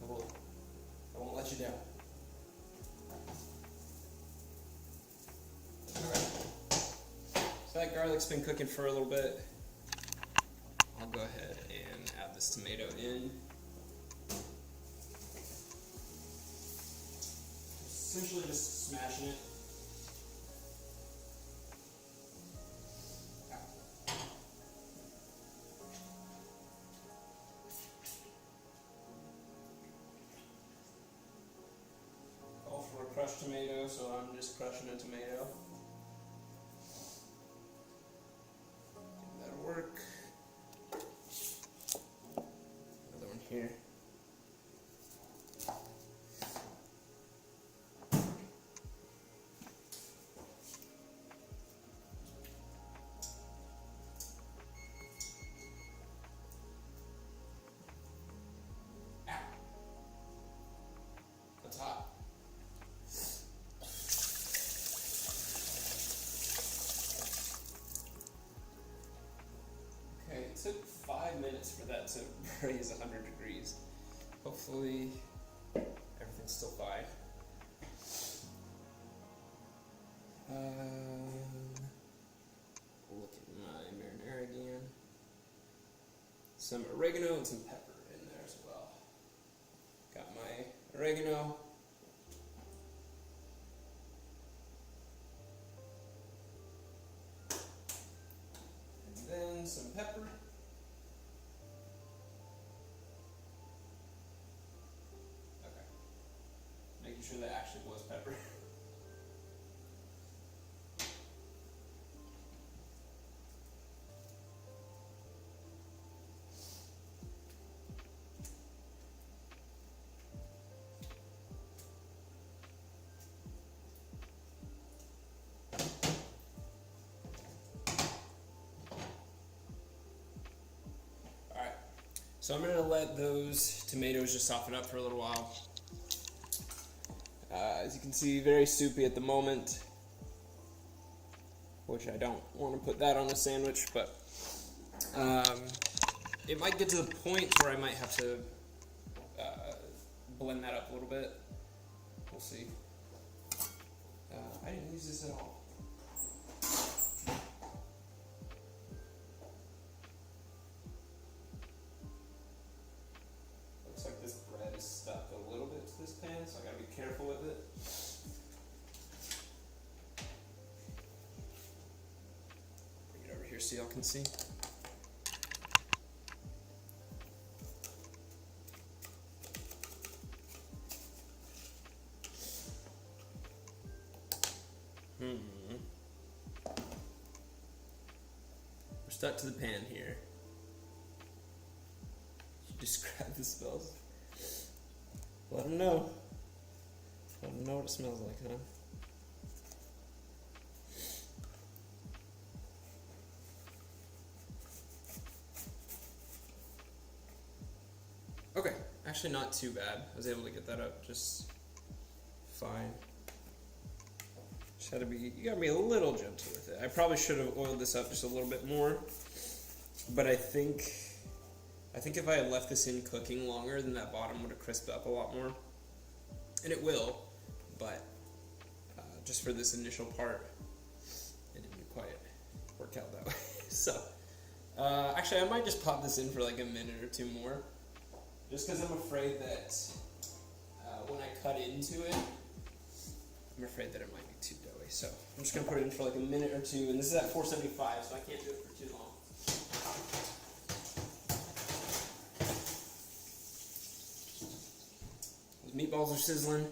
I won't let you down. Alright. So that garlic's been cooking for a little bit. I'll go ahead and add this tomato in. Essentially just smashing it. Crushed tomato, so I'm just crushing a tomato. That'll work. Another one here. Ow. That's hot. minutes for that to raise 100 degrees. Hopefully everything's still fine. Look at my marinara again. Some oregano and some pepper in there as well. Got my oregano. And then some pepper. Okay. Making sure that actually was pepper. So I'm going to let those tomatoes just soften up for a little while. As you can see, very soupy at the moment, which I don't want to put that on a sandwich, but it might get to the point where I might have to blend that up a little bit. We'll see. I didn't use this at all. Careful with it. Bring it over here so y'all can see. We're stuck to the pan here. You describe the smells. Let them know. I don't know what it smells like, huh? Okay, actually not too bad. I was able to get that up just fine. Just had to be, you gotta be a little gentle with it. I probably should have oiled this up just a little bit more, but I think if I had left this in cooking longer, then that bottom would have crisped up a lot more. And it will. But just for this initial part, it didn't quite work out that way. So, actually, I might just pop this in for like a minute or two more, just because I'm afraid that when I cut into it, I'm afraid that it might be too doughy. So, I'm just going to put it in for like a minute or two, and this is at 475, so I can't do it for too long. Those meatballs are sizzling.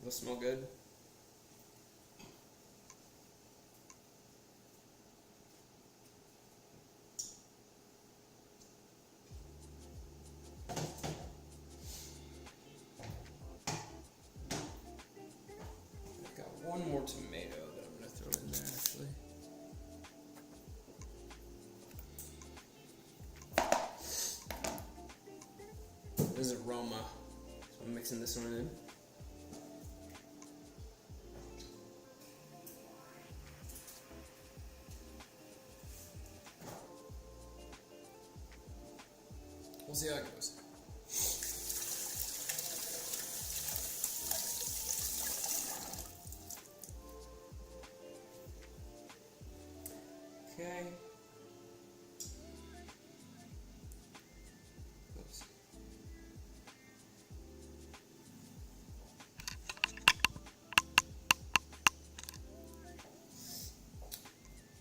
They'll smell good. I've got one more tomato that I'm going to throw in there actually. This is aroma, so I'm mixing this one in. We'll see how it goes. Okay. Oops.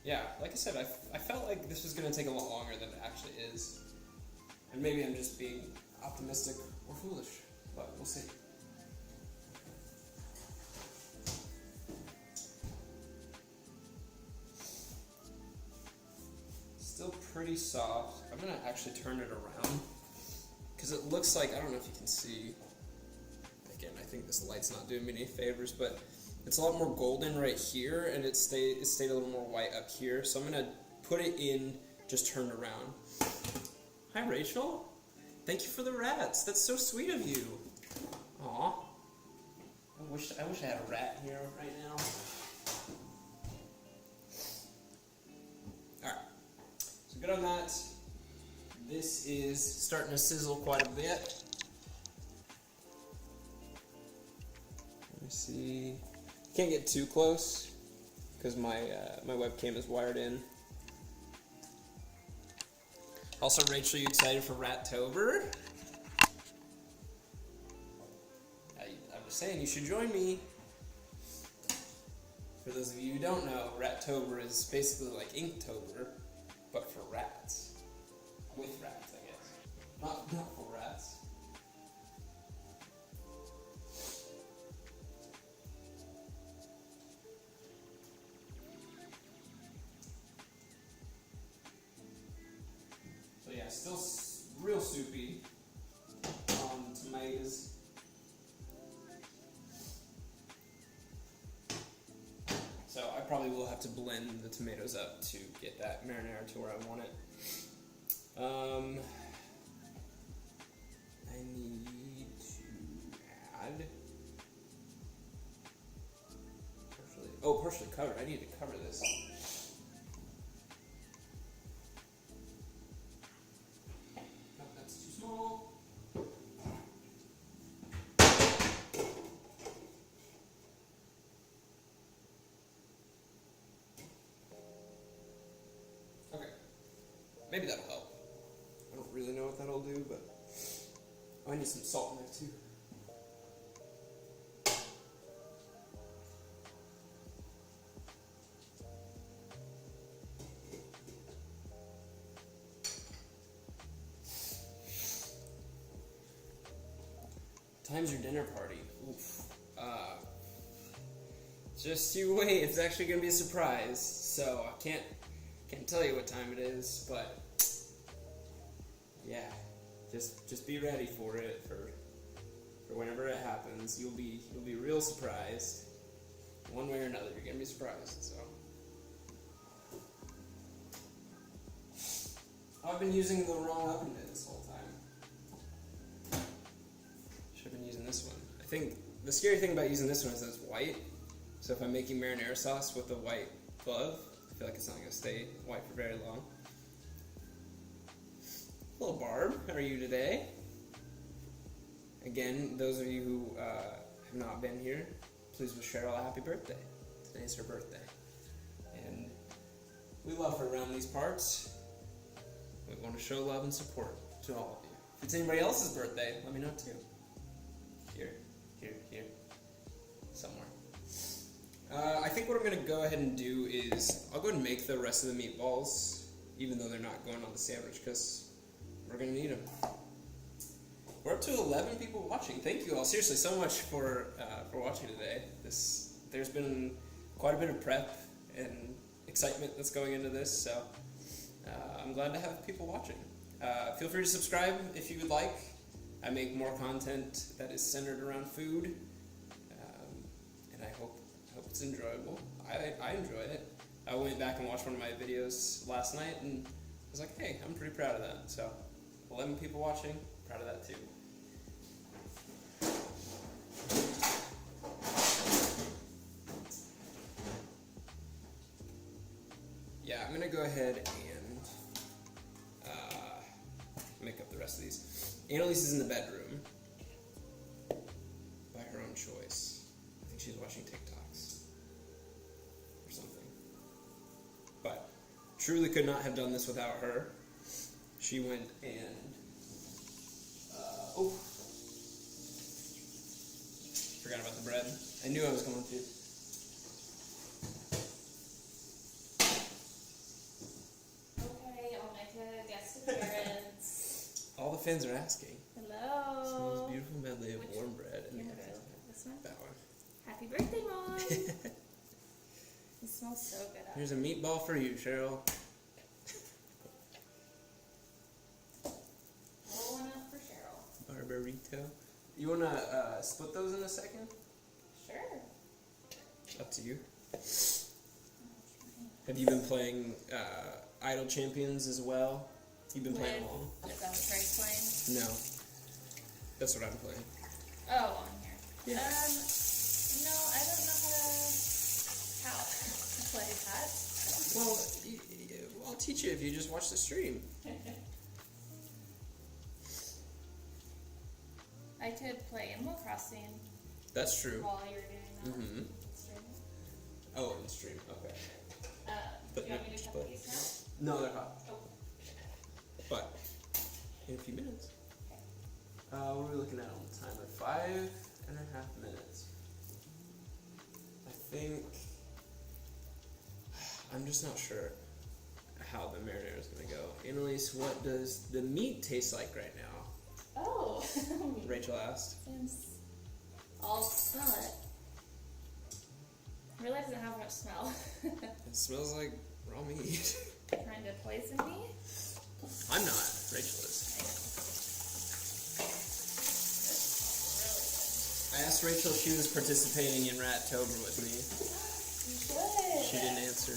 Yeah, like I said, I felt like this was going to take a lot longer than it actually is. And maybe I'm just being optimistic or foolish, but we'll see. Still pretty soft. I'm going to actually turn it around because it looks like, I don't know if you can see, again, I think this light's not doing me any favors, but it's a lot more golden right here, and it stayed a little more white up here. So I'm going to put it in just turned around. Hi, Rachel. Thank you for the rats. That's so sweet of you. Aw. I wish I had a rat here right now. Alright. So good on that. is starting to sizzle quite a bit. Let me see. Can't get too close because my webcam is wired in. Also, Rachel, you excited for Rattober? I was saying you should join me. For those of you who don't know, Rattober is basically like Inktober, but for rats. With rats, I guess. Not for rats. So yeah, still real soupy on tomatoes. So I probably will have to blend the tomatoes up to get that marinara to where I want it. I need to add partially covered. I need to cover this. No, that's too small. Okay, maybe that'll help. I don't really know what that'll do, but I need some salt in there too. Time's your dinner party. Oof. Just you wait. It's actually gonna be a surprise. So I can't tell you what time it is, but yeah, just be ready for it for whenever it happens. You'll be real surprised. One way or another, you're gonna be surprised. So I've been using the wrong oven mitt this whole time. Should have been using this one. I think the scary thing about using this one is that it's white. So if I'm making marinara sauce with a white glove, I feel like it's not going to stay white for very long. Hello, Barb. How are you today? Again, those of you who have not been here, please wish Cheryl a happy birthday. Today's her birthday. And we love her around these parts. We want to show love and support to all of you. If it's anybody else's birthday, let me know too. Here. Somewhere. I think what I'm going to go ahead and do is I'll go ahead and make the rest of the meatballs, even though they're not going on the sandwich, because we're going to need them. We're up to 11 people watching. Thank you all, seriously, so much for watching today. There's been quite a bit of prep and excitement that's going into this, so I'm glad to have people watching. Feel free to subscribe if you would like. I make more content that is centered around food, and I hope it's enjoyable. I enjoy it. I went back and watched one of my videos last night and I was like, hey, I'm pretty proud of that. So 11 people watching, proud of that too. Yeah, I'm gonna go ahead and make up the rest of these. Annalise is in the bedroom by her own choice. I think she's watching TikToks or something. But truly could not have done this without her. She went and forgot about the bread. I knew I was going to. Okay, I'll make a guest appearance. All the fans are asking. Hello. It's the most beautiful medley of warm bread and This one? that one. Happy birthday, Mom. It smells so good. Here's a meatball for you, Cheryl. Roll one up for Cheryl. Barbarito. You want to split those in a second? Sure. Up to you. Have you been playing Idol Champions as well? You've been playing along? Is that what Trey's playing? No. That's what I'm playing. Oh, on here. Yeah. No, I don't know how to play that. Well, I'll teach you if you just watch the stream. I could play Animal Crossing That's true. while you're doing that. Mm-hmm. Stream. Oh, in stream. Okay. Do you want me to cut these No, they're hot. now? Oh. But in a few minutes. What are we looking at on the timer? 5.5 minutes. I think. I'm just not sure how the marinara is going to go. Annalise, what does the meat taste like right now? Oh. Rachel asked. Seems. I'll smell it. It really doesn't have much smell. It smells like raw meat. Trying to poison me? I'm not. Rachel is. I asked Rachel if she was participating in Rat-tober with me. Good. She didn't answer.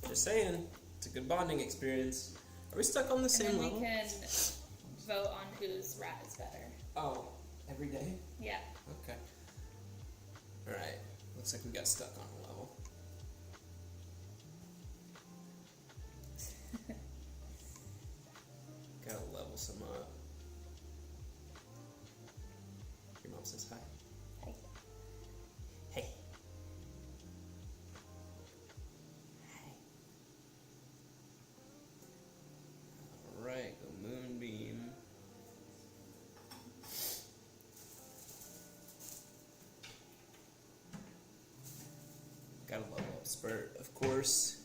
Just saying, it's a good bonding experience. Are we stuck on the same level? And then we can vote on whose rat is better. Oh, every day? Yeah. Okay. Alright, looks like we got stuck on a level. Gotta level some up. Your mom says hi. Hi. Hey. Alright, go moonbeam. Gotta level up spurt, of course.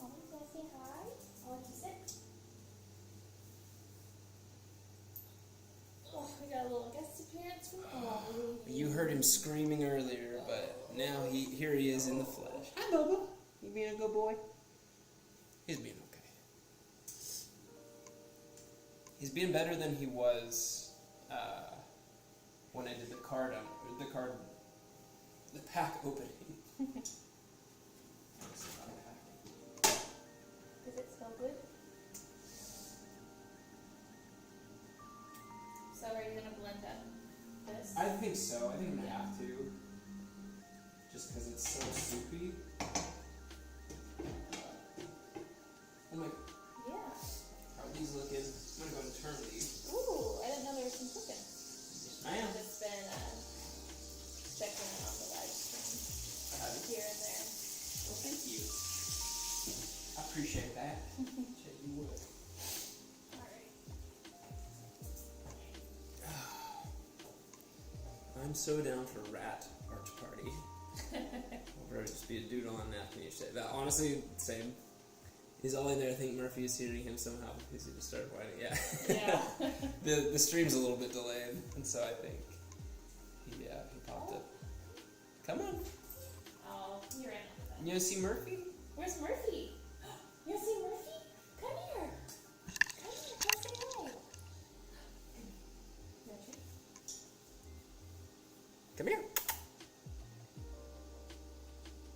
Oh, can I say hi? I'll let you sit. Oh, we got a little guest appearance from Ollie. You heard him screaming earlier, but now here he is in the flesh. Hi, Bubba. You being a good boy? He's being okay. He's being better than he was when I did the pack opening. Does it smell good? So are you gonna blend up this? I think so. I think I'm gonna have to. Just because it's so soupy. Oh my. Yeah. How are these looking? I'm gonna go and turn these. Ooh, I didn't know there was some cooking. Yes, ma'am. I've just been checking in on the live stream here and there. Well, thank you. I appreciate that. Said you would. Alright. I'm so down for rat arch party. I'll probably just be a doodle on napkin each day. But honestly, same. He's all in there. I think Murphy is hearing him somehow because he just started whining. Yeah. Yeah. the stream's a little bit delayed, and so I think he popped up. Come on. Oh, you ran off with that. You want to see Murphy? Where's Murphy? You want to see Murphy? Come here. Come here. Come say hi. You want a treat? Come here.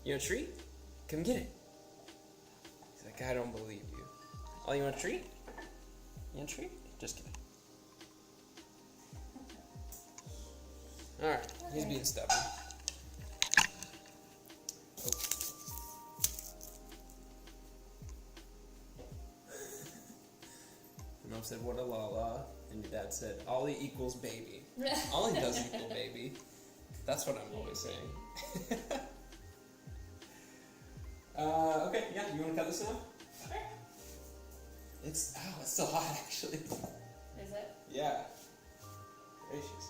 You want a treat? Come get it. He's like, I don't believe you. Oh, you want a treat? You want a treat? Just kidding. Alright, he's being stubborn. Oh. Your mom said, what a la la. And your dad said, Ollie equals baby. Ollie does equal baby. That's what I'm always saying. Okay, yeah, you want to cut this now? Sure. It's still hot actually. Is it? Yeah. Gracious.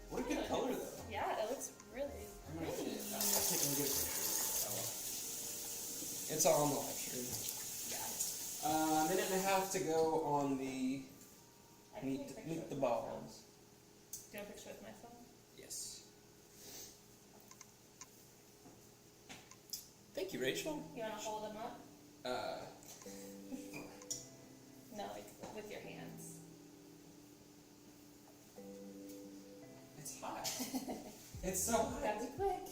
What a good color though. Yeah, it looks really I'm gonna pretty. take a good picture. Oh, well. It's all on the live stream. Yeah. A minute and a half to go on the I can take a picture meet the with my balls. phone. Do you want a picture with my phone? Yes. Thank you, Rachel. You want to hold them up? No, like with your hands. It's hot. It's so hot. Gotta be quick.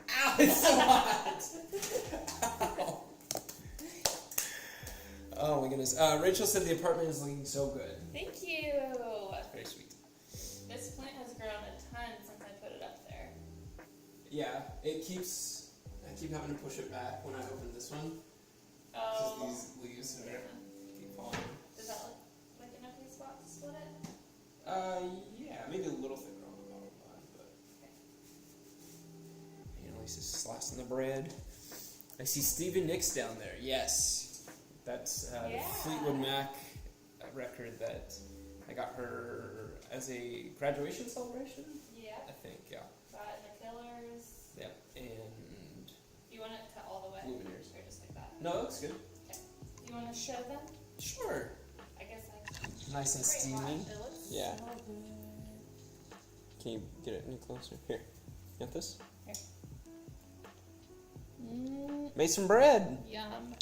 Ow, it's so hot. Ow. Oh my goodness. Rachel said the apartment is looking so good. Thank you. Very sweet. This plant has grown a ton since I put it up there. Yeah, I keep having to push it back when I open this one. Oh. These leaves are keep falling. Does that look like an okay spot to split it? Yeah, maybe a little thicker on the bottom line, but. Okay. And at least it's slicing the bread. I see Stevie Nicks down there. Yes, that's the Fleetwood Mac record that I got her as a graduation celebration. Yeah. I think, yeah. Got it in the Killers. Yeah, and You want it cut all the way? Lumineers. Or just like that? No, that looks good. Okay. You want to show them? Sure. I guess I. Nice and Great steamy. watch. It looks Yeah. so good. Can you get it any closer? Here. Got this? Here. Made some bread. Yum.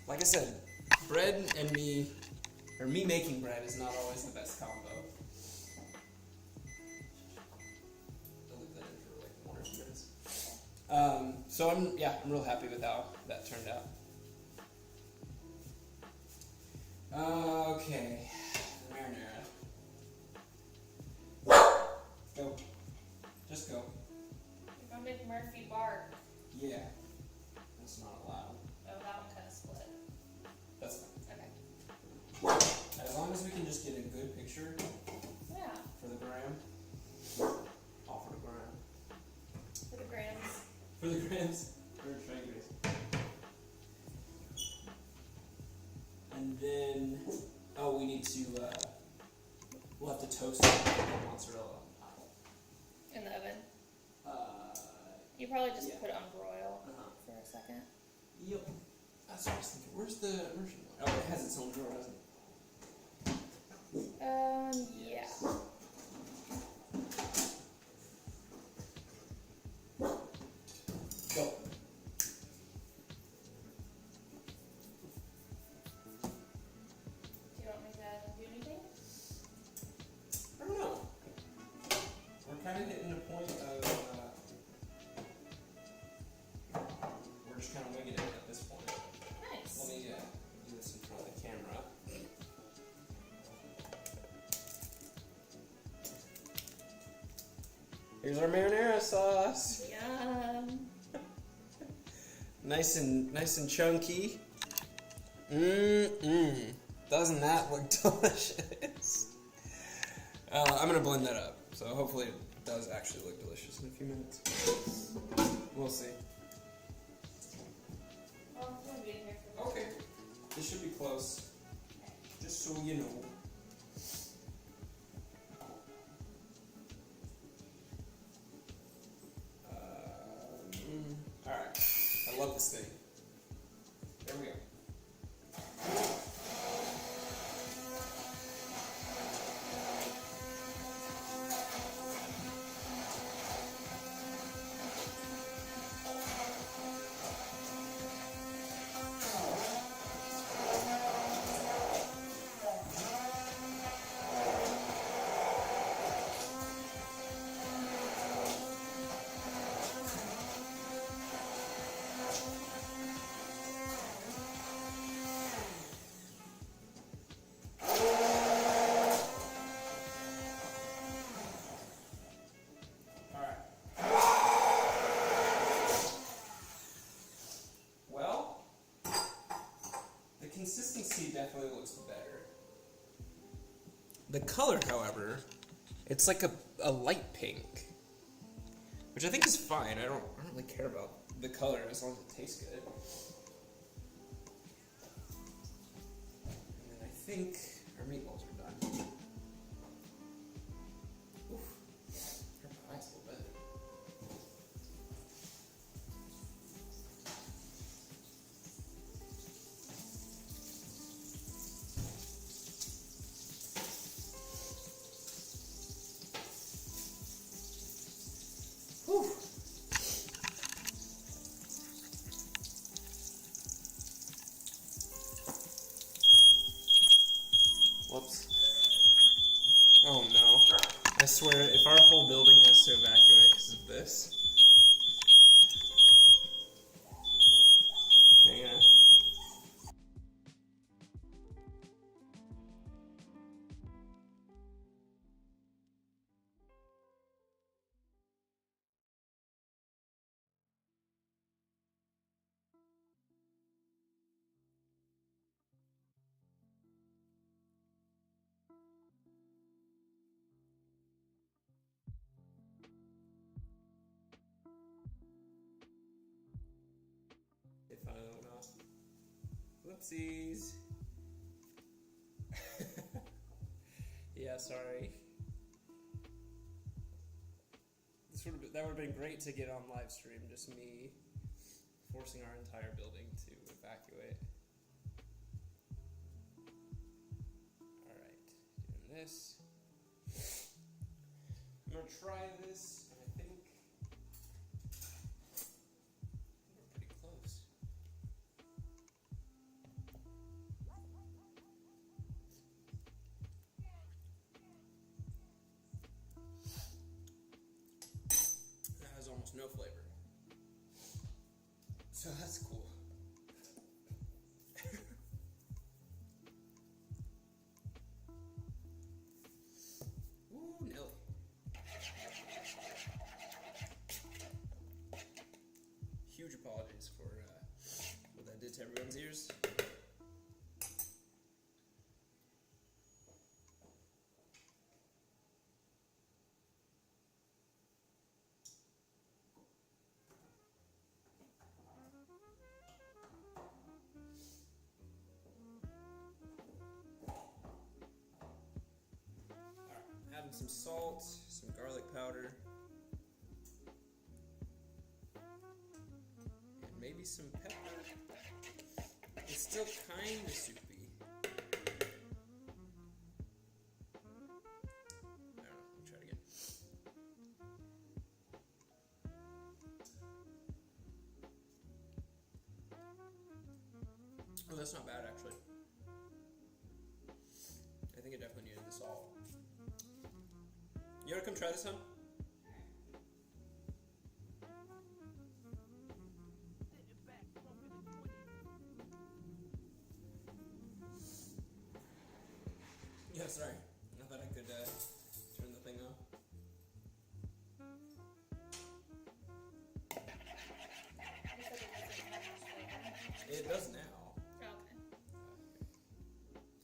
Like I said, bread and me, or me making bread is not always the best combo. I'll leave that in for like 1 or 2 minutes. So I'm real happy with how that turned out. Okay, the marinara. Go. Just go. You're gonna make Murphy bark. Yeah. That's not allowed. Oh, that one kind of split. That's fine. Okay. As long as we can just get a good picture Yeah. for the gram. All for the gram. For the grams. For the grams. For the fingers. And then, we need to, we'll have to toast the mozzarella. In the oven. You probably just Yeah. put it on broil Uh-huh. for a second. Yep. That's what I was thinking. Where's the immersion one? Oh, it has its own drawer, doesn't it? Yeah. Go. Do you want me to do anything? I don't know. We're kind of hitting a point of, we're just kind of winging it at this point. Nice. Let me do this in front of the camera. Here's our marinara sauce. Yum. Nice and chunky. Doesn't that look delicious? I'm gonna blend that up, so hopefully it does actually look delicious in a few minutes. We'll see. Well, I'm gonna be in here for Okay, this should be close. Just so you know. Alright, I love this thing. There we go. Consistency definitely looks better. The color, however, it's like a light pink, which I think is fine. I don't really care about the color as long as it tastes good. And then I think our meatballs are done. Oof, her pie's a little bit. Whoops. Oh no. I swear, if our whole building has to evacuate because of this. Hang on. Whoopsies. Yeah, sorry. That would have been great to get on live stream, just me forcing our entire building to evacuate. Alright, doing this. I'm going to try this, and I think we're pretty close. That has almost no flavor. So that's cool. Ooh, Nelly. Huge apologies for what that did to everyone's ears. Adding some salt, some garlic powder, and maybe some pepper. It's still kind of soupy. I don't know, let me try it again. Oh, that's not bad actually. I think it definitely needed the salt. You wanna come try this, huh? Yeah, sorry. I thought I could turn the thing off. It does now. Oh, okay.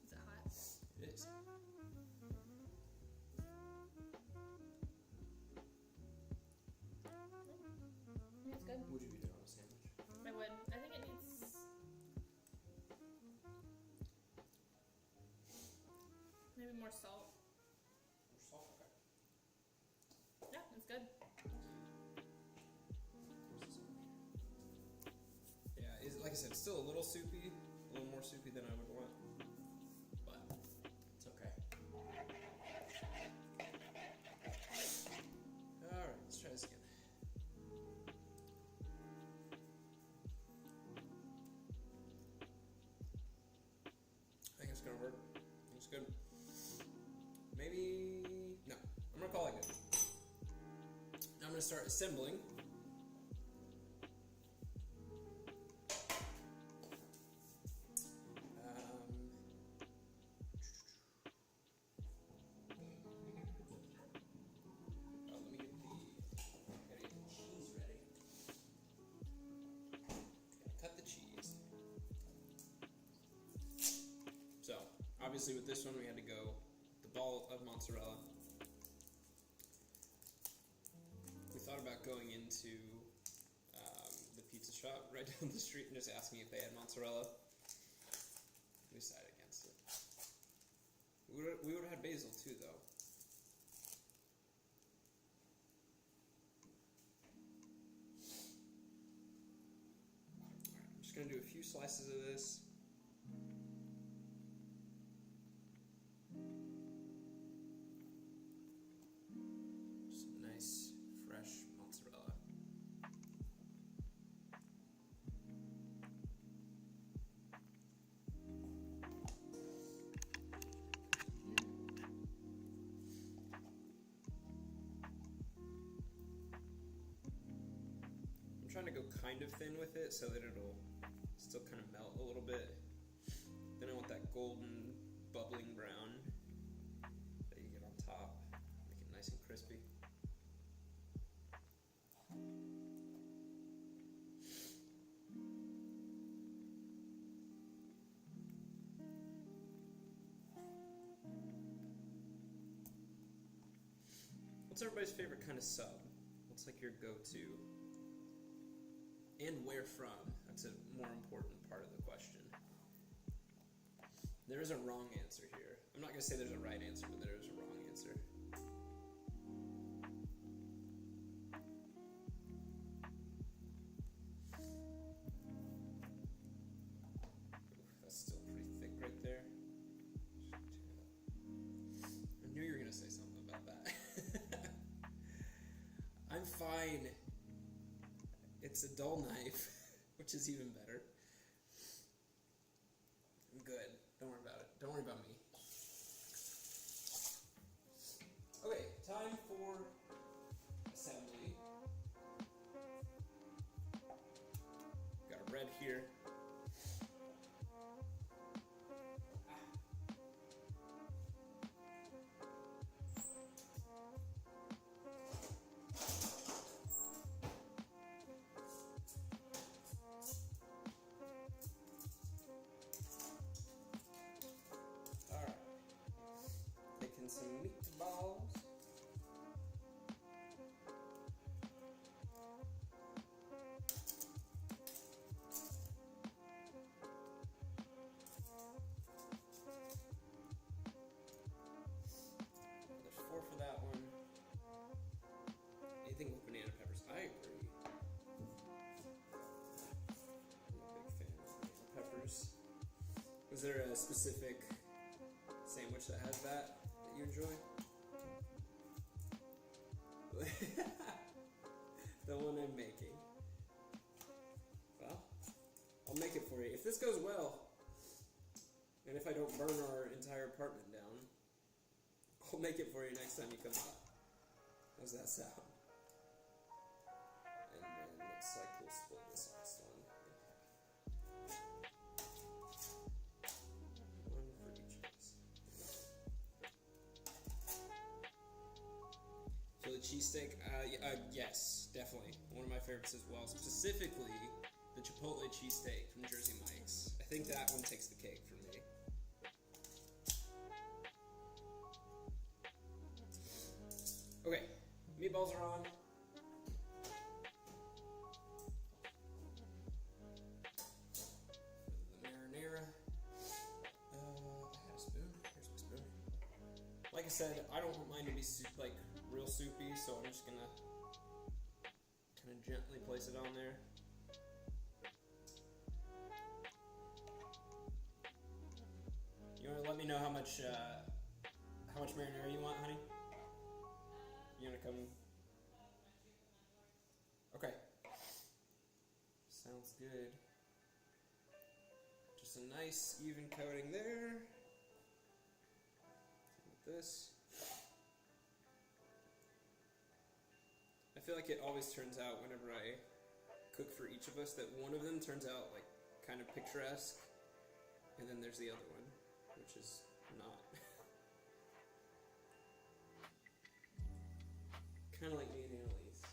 Is it hot? It is. It's good. Would you eat it on a sandwich? I would. I think it needs maybe more salt. More salt, okay. Yeah, it's good. Yeah, like I said, it's still a little soupy, a little more soupy than I would want, but it's okay. Alright, let's try this again. I think it's gonna work. I think it's good. Maybe... no, I'm gonna call it good. Now I'm gonna start assembling. So, obviously with this one we had to go the ball of mozzarella. We thought about going into the pizza shop right down the street and just asking if they had mozzarella. We decided against it. We would have had basil too, though. Alright, I'm just going to do a few slices of this. Fresh mozzarella. I'm trying to go kind of thin with it so that it'll still kind of melt a little bit. Then I want that golden, bubbling brown that you get on top. Make it nice and crispy. What's everybody's favorite kind of sub? What's like your go-to? And where from? That's a more important part of the question. There is a wrong answer here. I'm not going to say there's a right answer, but there is a wrong answer. That's still pretty thick right there. I knew you were going to say something about that. I'm fine. It's a dull knife, which is even better. I'm good. Don't worry about it. Don't worry about me. Okay, time for assembly. Got a red here. Alright. Taking some meatballs. There's 4 for that one. Anything with banana peppers, I agree. I'm a big fan of banana peppers. Was there a specific sandwich that has that you enjoy? The one I'm making. Well, I'll make it for you. If this goes well, and if I don't burn our entire apartment down, I'll make it for you next time you come out. How's that sound? And then looks like we'll split this last one. One for each of us. So the cheesesteak, yes, definitely. One of my favorites as well. Specifically, the Chipotle cheesesteak from Jersey Mike's. I think that one takes the cake for me. Okay, meatballs are on. The marinara. I had a spoon. Here's my spoon. Like I said, I don't want mine to be like real soupy, so I'm just gonna kind of gently place it on there. You want to let me know how much marinara you want, honey? You want to come? Okay. Sounds good. Just a nice even coating there. With this. I feel like it always turns out whenever I cook for each of us that one of them turns out like kind of picturesque, and then there's the other one, which is not. Kind of like me and Annalise.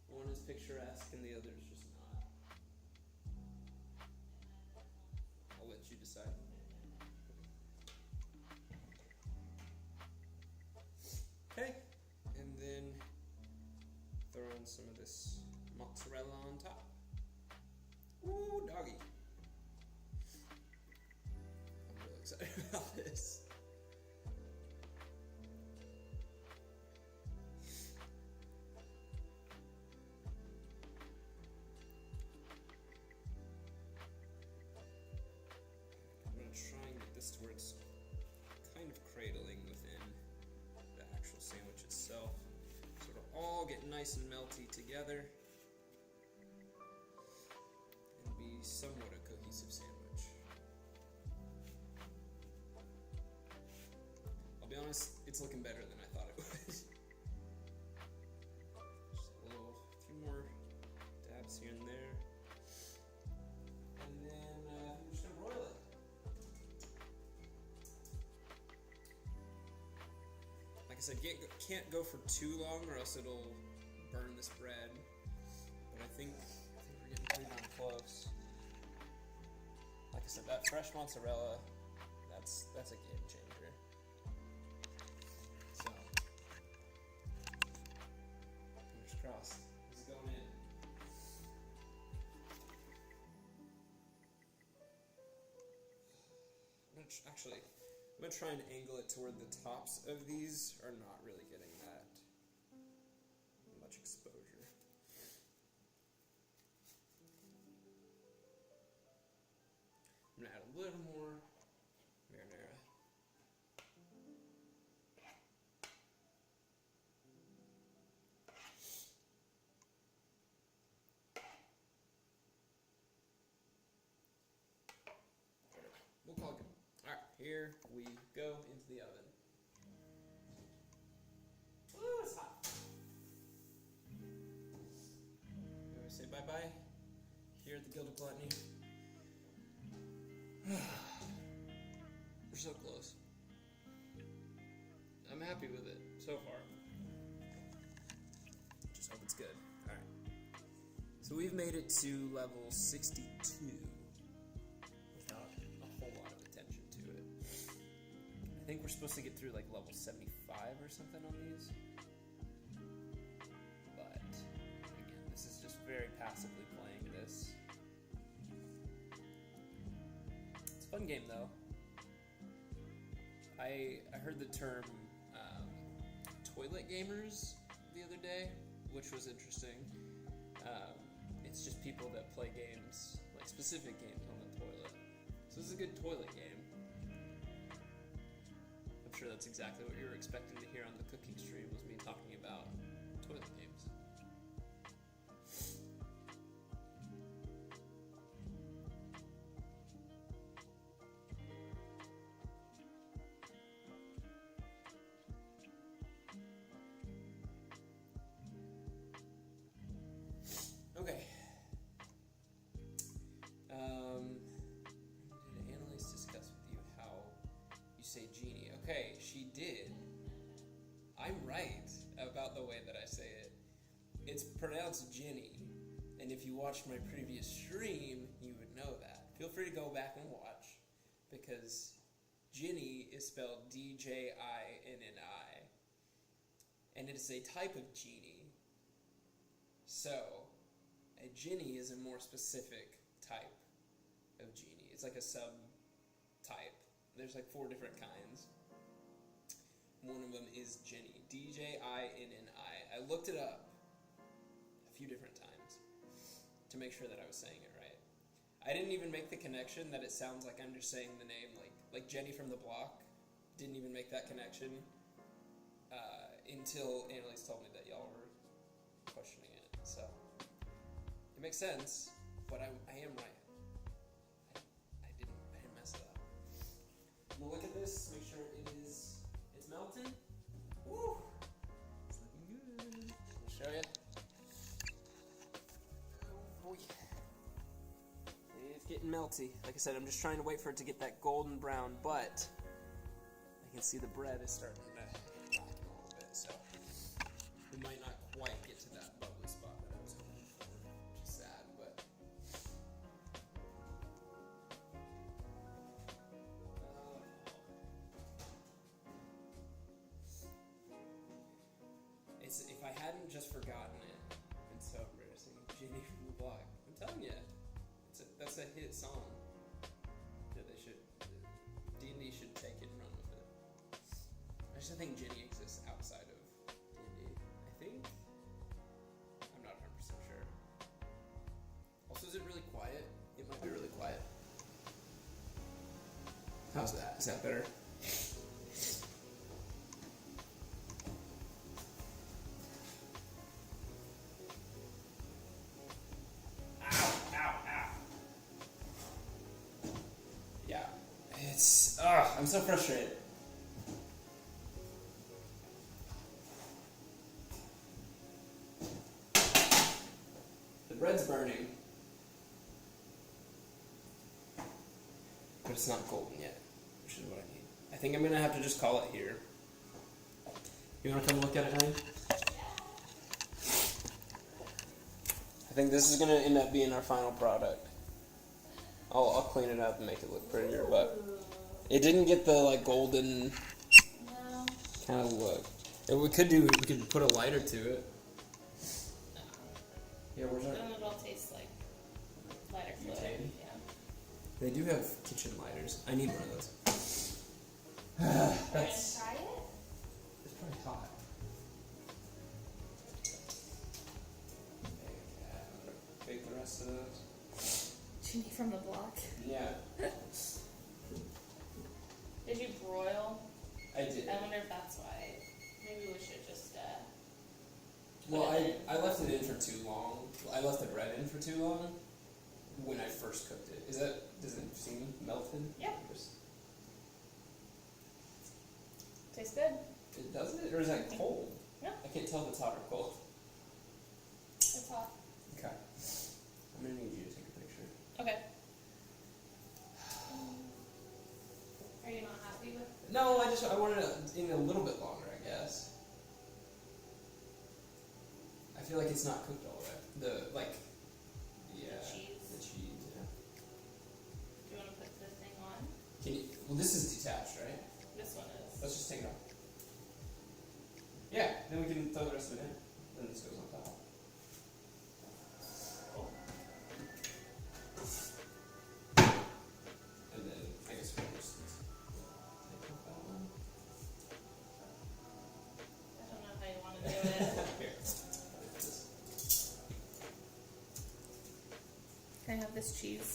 One is picturesque and the other is just not. I'll let you decide. Okay, and then throw in some of this mozzarella on top. Ooh, doggy. I'm really excited about this. Try and get this to where it's kind of cradling within the actual sandwich itself, so it'll all get nice and melty together and be somewhat a cohesive sandwich. I'll be honest, it's looking better than I thought it would. Just a few more dabs here and there, and then I'm just gonna broil it. Like I said, can't go for too long or else it'll burn this bread. But I think we're getting pretty darn close. Like I said, that fresh mozzarella, that's a game changer. So, fingers crossed. This is going in. I'm gonna actually, I'm gonna try and angle it to where the tops of these are not really getting that much exposure. I'm gonna add a little more marinara. We'll call it good. Alright, here we go into the oven. Ooh, it's hot. You want to say bye-bye? Here at the Guild of Gluttony. We're so close. I'm happy with it so far. Just hope it's good. Alright. So we've made it to level 62 without a whole lot of attention to it. I think we're supposed to get through like level 75 or something on these. But again, this is just very passively playing this. It's a fun game though. I heard the term toilet gamers the other day, which was interesting. It's just people that play games, like specific games on the toilet. So this is a good toilet game. I'm sure that's exactly what you were expecting to hear on the cooking stream, was me talking about toilet games. Okay. Did Annalise discuss with you how you say genie? Okay, she did. I'm right about the way that I say it. It's pronounced Ginny, and if you watched my previous stream, you would know that. Feel free to go back and watch, because Ginny is spelled D-J-I-N-N-I, and it is a type of genie. So, a Ginny is a more specific type of genie. It's like a sub-type. There's like 4 different kinds. One of them is Ginny. D-J-I-N-N-I. I looked it up a few different times to make sure that I was saying it right. I didn't even make the connection that it sounds like I'm just saying the name like Jenny from the Block. Didn't even make that connection until Annalise told me that y'all were questioning it. So it makes sense, but I am right. I didn't mess it up. I'm gonna look at this, make sure it's melting. Woo! It's looking good. I'll show you. Oh boy. It's getting melty. Like I said, I'm just trying to wait for it to get that golden brown, but I can see the bread is starting to blacken a little bit, so we might not quite get to that bubbly spot that I was hoping for. Which is sad, but it's if I hadn't just forgotten it, and so embarrassing. Jenny from the Block. I'm telling you, that's a hit song that they should. D&D should take it and run with it. I just think Jenny exists outside of D&D. I think. I'm not 100% sure. Also, is it really quiet? It might be really quiet. How's that? Is that better? I'm so frustrated. The bread's burning, but it's not golden yet, which is what I need. I think I'm gonna have to just call it here. You wanna come look at it, honey? I think this is gonna end up being our final product. I'll clean it up and make it look prettier, but it didn't get the like golden kind of look. We could put a lighter to it. Yeah, where's our? Then it'll taste like lighter fluid. Butane? Yeah. They do have kitchen lighters. I need one of those. That's... Try it? It's probably hot. Bake the rest of those. Do you need from the block? Yeah. Did you broil? I did. I wonder if that's why. Maybe we should just, Well, I left it in for too long. I left the bread in for too long when I first cooked it. Does it seem melted? Yeah. Tastes good. It does it? Or is that cold? No. I can't tell if it's hot or cold. It's hot. Okay. I'm going to need you to take a picture. Okay. Are you not happy with it? No, I wanted it in a little bit longer, I guess. I feel like it's not cooked all the way. The cheese, yeah. Do you want to put the thing on? Well, this is detached, right? This one is. Let's just take it off. Yeah, then we can throw the rest of it in. Then this goes on top. Cool. And then I guess we'll just take off that one. I don't know how you want to do it. Here. Can I have this cheese?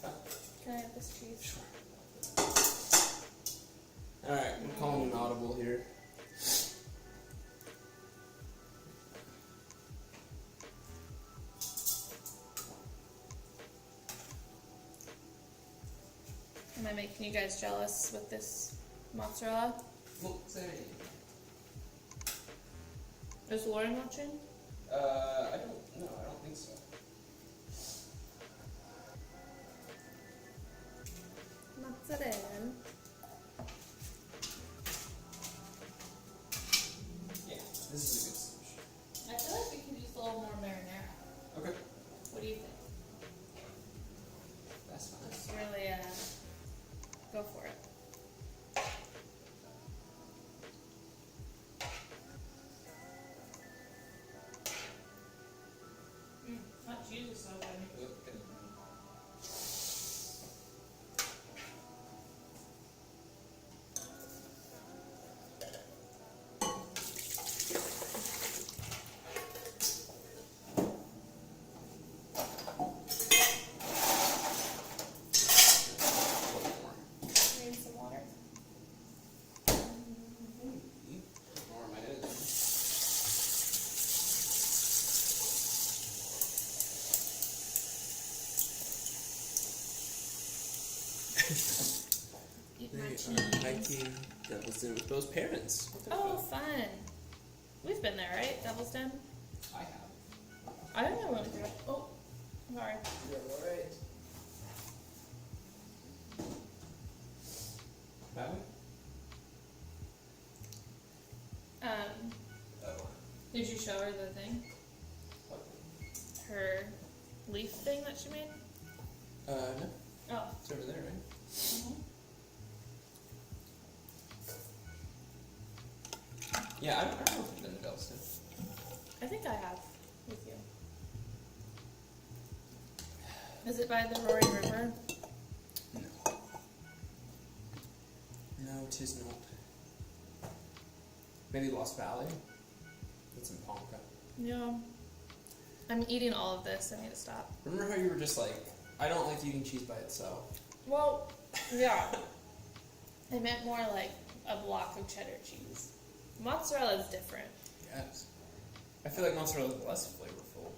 Huh? Can I have this cheese? Sure. Alright, we're calling an audible here. Am I making you guys jealous with this mozzarella? Well, say. Is Lauren watching? I don't know, I don't think so. Mozzarella. Yeah, this is a good solution. I feel like we could use a little more marinara. Okay. What do you think? That's fine. Just really, go for it. That cheese is so good. Okay. Need some water? More on my head. Eat They my are cheese. hiking Devil's Den with both parents. Oh, fun. We've been there, right? Devil's Den? I have. I don't know what we're Oh, sorry. You're alright. That way? Oh. Did you show her the thing? What? Her leaf thing that she made? No. Oh. It's over there, right? Yeah, I don't know if I've been to Devil's Den. I think I have with you. Is it by the Roaring River? No. No, 'tis not. Maybe Lost Valley? It's in Ponca. Yeah. I'm eating all of this. I need to stop. Remember how you were just like, I don't like eating cheese by itself? Well, yeah. I meant more like a block of cheddar cheese. Mozzarella is different. Yes. I feel like mozzarella is less flavorful.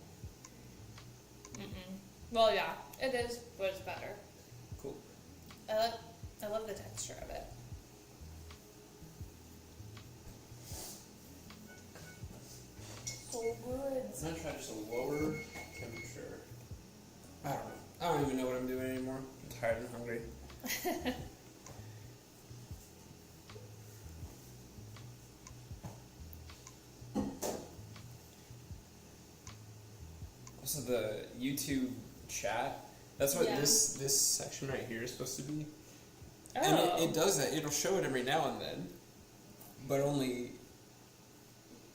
Well, yeah, it is, but it's better. Cool. I love the texture of it. So good. I'm gonna try just a lower temperature. I don't know. I don't even know what I'm doing anymore. I'm tired and hungry. Also, the YouTube chat. That's what Yeah. this section right here is supposed to be. Oh. And it does that. It'll show it every now and then, but only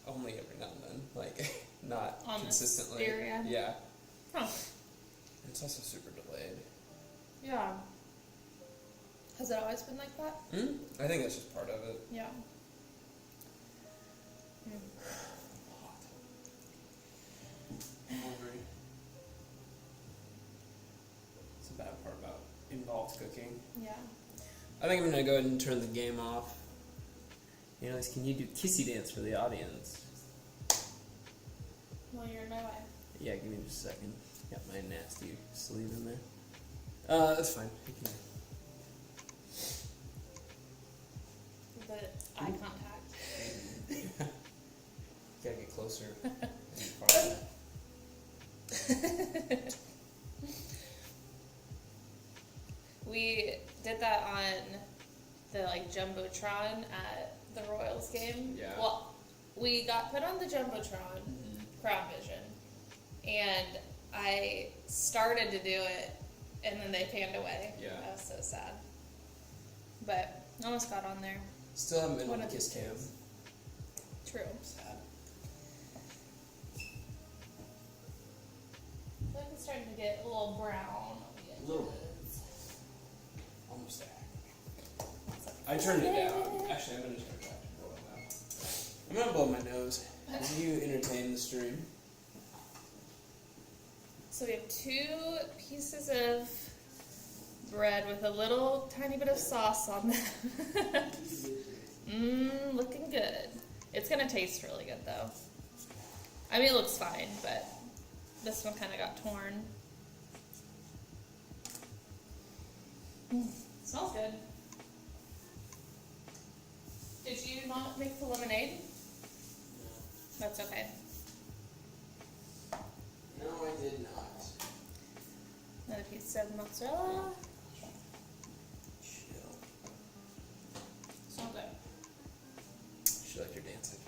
every now and then. Like, not On consistently. this area? Yeah. Huh. It's also super delayed. Yeah. Has it always been like that? I think that's just part of it. Yeah. I'm hungry. It's the bad part about involved cooking. Yeah. I think I'm gonna go ahead and turn the game off. Annalise, can you do kissy dance for the audience? Well, you're in my way. Yeah, give me just a second. Got my nasty sleeve in there. That's fine. You can... But eye contact. Gotta get closer. We did that on the Jumbotron at the Royals game. Yeah. Well, we got put on the Jumbotron, Crown Vision, and I started to do it, and then they panned away. Yeah. That was so sad. But almost got on there. Still haven't been One on of the kiss these cam. days. True. Sad. I feel like it's starting to get a little brown on the edges. A little bit. Almost there. I turned it down. Actually, I'm gonna turn it back. I'm gonna blow my nose. Can you entertain the stream? So we have 2 pieces of bread with a little tiny bit of sauce on them. Looking good. It's gonna taste really good though. I mean, it looks fine, but this one kind of got torn. Smells good. Did you not make the lemonade? No. That's okay. No, I did not. Another piece of mozzarella. Chill. Smells good. She liked your dancing.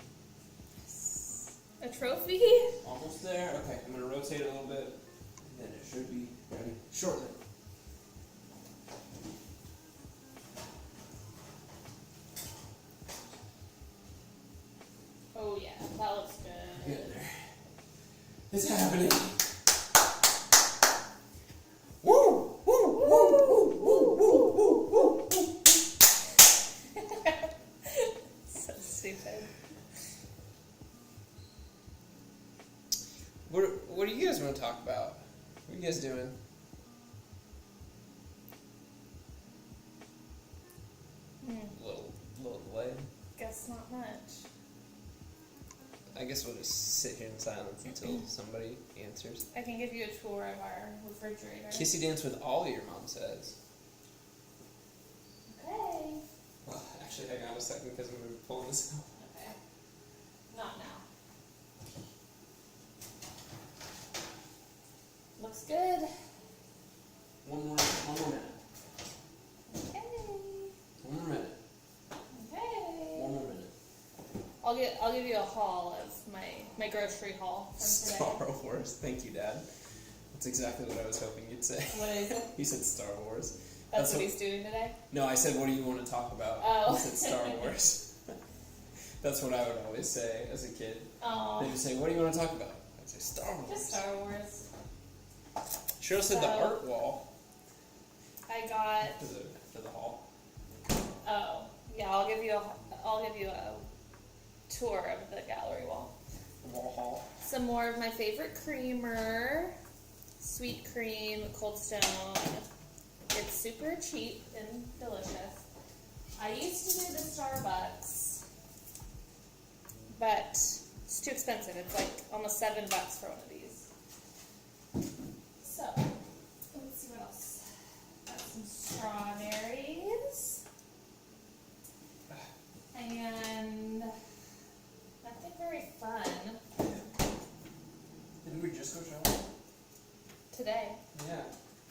A trophy? Almost there. Okay, I'm gonna rotate it a little bit, and then it should be ready shortly. Oh yeah, that looks good. Getting there. It's happening. Woo! Woo! Woo! Woo! Woo! Woo! Woo! Woo! So stupid. What do you guys want to talk about? What are you guys doing? Little delay. Guess not much. I guess we'll just sit here in silence until somebody answers. I can give you a tour of our refrigerator. Kissy dance with Ollie, your mom says. Okay. Well, actually, hang on a second because I'm going to be pulling this out. Okay. Not now. Looks good. One more minute. Okay. One more minute. Okay. One more minute. I'll give you a haul of my grocery haul from today. Star Wars. Thank you, Dad. That's exactly what I was hoping you'd say. What is it? You said Star Wars. That's what he's doing today? No, I said, what do you want to talk about? Oh. You said Star Wars. That's what I would always say as a kid. Oh. They would say, what do you want to talk about? I'd say Star Wars. Just Star Wars. Cheryl said the art wall. I got. For the hall. Oh, yeah. I'll give you a tour of the gallery wall. The wall hall. Some more of my favorite creamer, sweet cream, Cold Stone. It's super cheap and delicious. I used to do the Starbucks, but it's too expensive. It's like almost $7 for one of these. So, let's see what else. Got some strawberries. And nothing very fun Didn't we just go shopping? today. Yeah.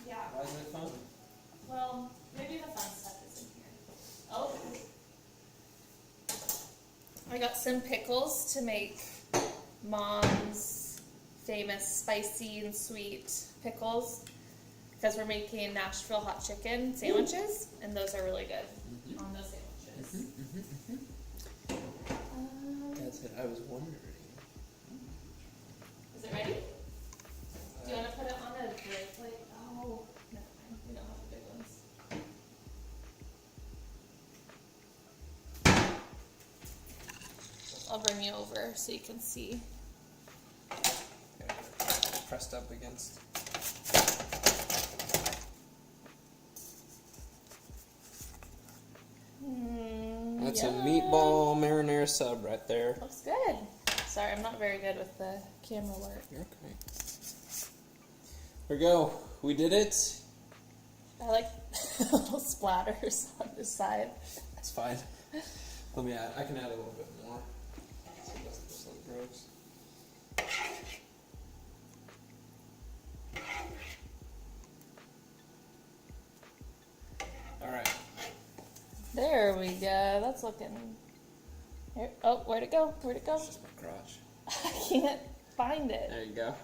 Yeah. Why isn't it fun? Well, maybe the fun stuff is in here. Oh. I got some pickles to make Mom's famous spicy and sweet pickles because we're making Nashville hot chicken sandwiches, and those are really good on those sandwiches. That's it. I was wondering. Is it ready? Do you want to put it on a tray plate? Oh, never mind. We don't have a big I'll bring you over so you can see. Pressed up against. That's a meatball marinara sub right there. Looks good. Sorry, I'm not very good with the camera work. You're okay. Here we go. We did it. I like little splatters on the side. That's fine. Let me add. I can add a little bit more. So it doesn't just look gross. All right. There we go. That's looking. Here. Oh, where'd it go? Where'd it go? It's just my crotch. I can't find it. There you go.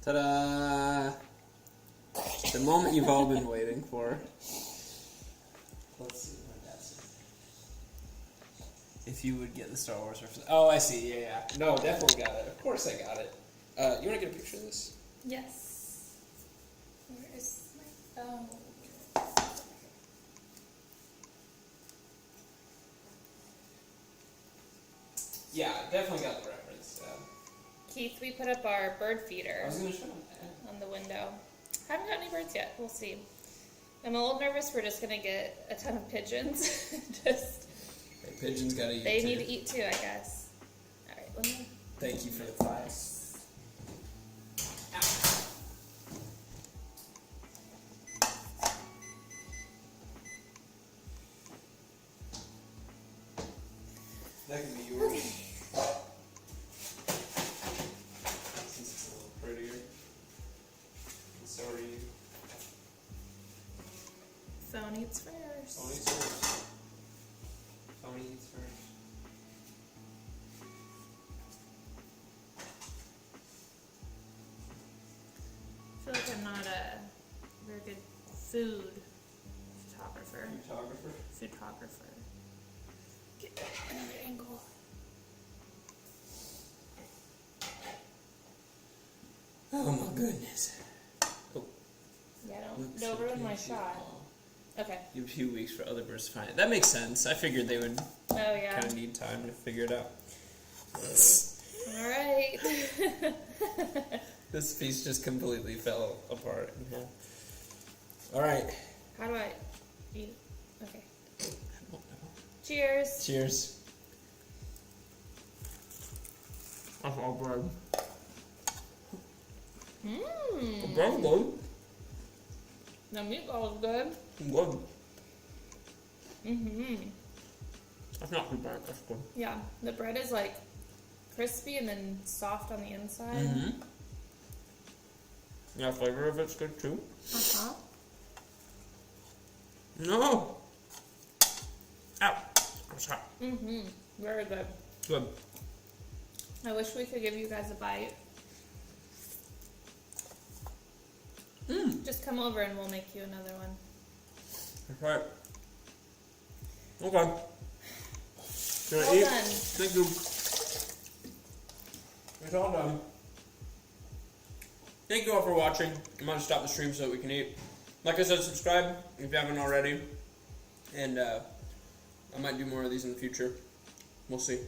Ta-da! The moment you've all been waiting for. Let's see what that's. If you would get the Star Wars reference. Oh, I see. Yeah. No, definitely got it. Of course I got it. You want to get a picture of this? Yes. Where is my phone? Yeah, definitely got the reference. Keith, we put up our bird I feeder was going to show them. on the window. Haven't got any birds yet. We'll see. I'm a little nervous. We're just going to get a ton of pigeons. Just. Hey, pigeons got to eat. They too. need to eat too, I guess. All right. Let me. Thank you for the class. That can be yours. Okay. Since it's a little prettier. And so are you. Phone eats first. Phone eats first. Phone eats first. I feel like I'm not a very good food photographer. Photographer. Get another angle. Oh my goodness. Oh, Yeah, oops, don't ruin my okay, shot. Okay. Give a few weeks for other birds to find it. That makes sense. I figured they would Oh yeah. kind of need time to figure it out. All right. This piece just completely fell apart in half. All right. How do I eat? Okay. I don't know. Cheers. Cheers. That's all bread. Mmm. Bread's good. The meatball is good. Good. Mm-hmm. That's not too bad. That's good. Yeah, the bread is like crispy and then soft on the inside. Mm-hmm. Yeah, flavor of it's good too. Uh-huh. No. Ow. That's hot. Mm-hmm. Very good. Good. I wish we could give you guys a bite. Mmm. Just come over and we'll make you another one. That's right. Okay. Can I Well eat? done. Thank you. It's all done. Thank you all for watching. I'm going to stop the stream so that we can eat. Like I said, subscribe if you haven't already. And I might do more of these in the future. We'll see.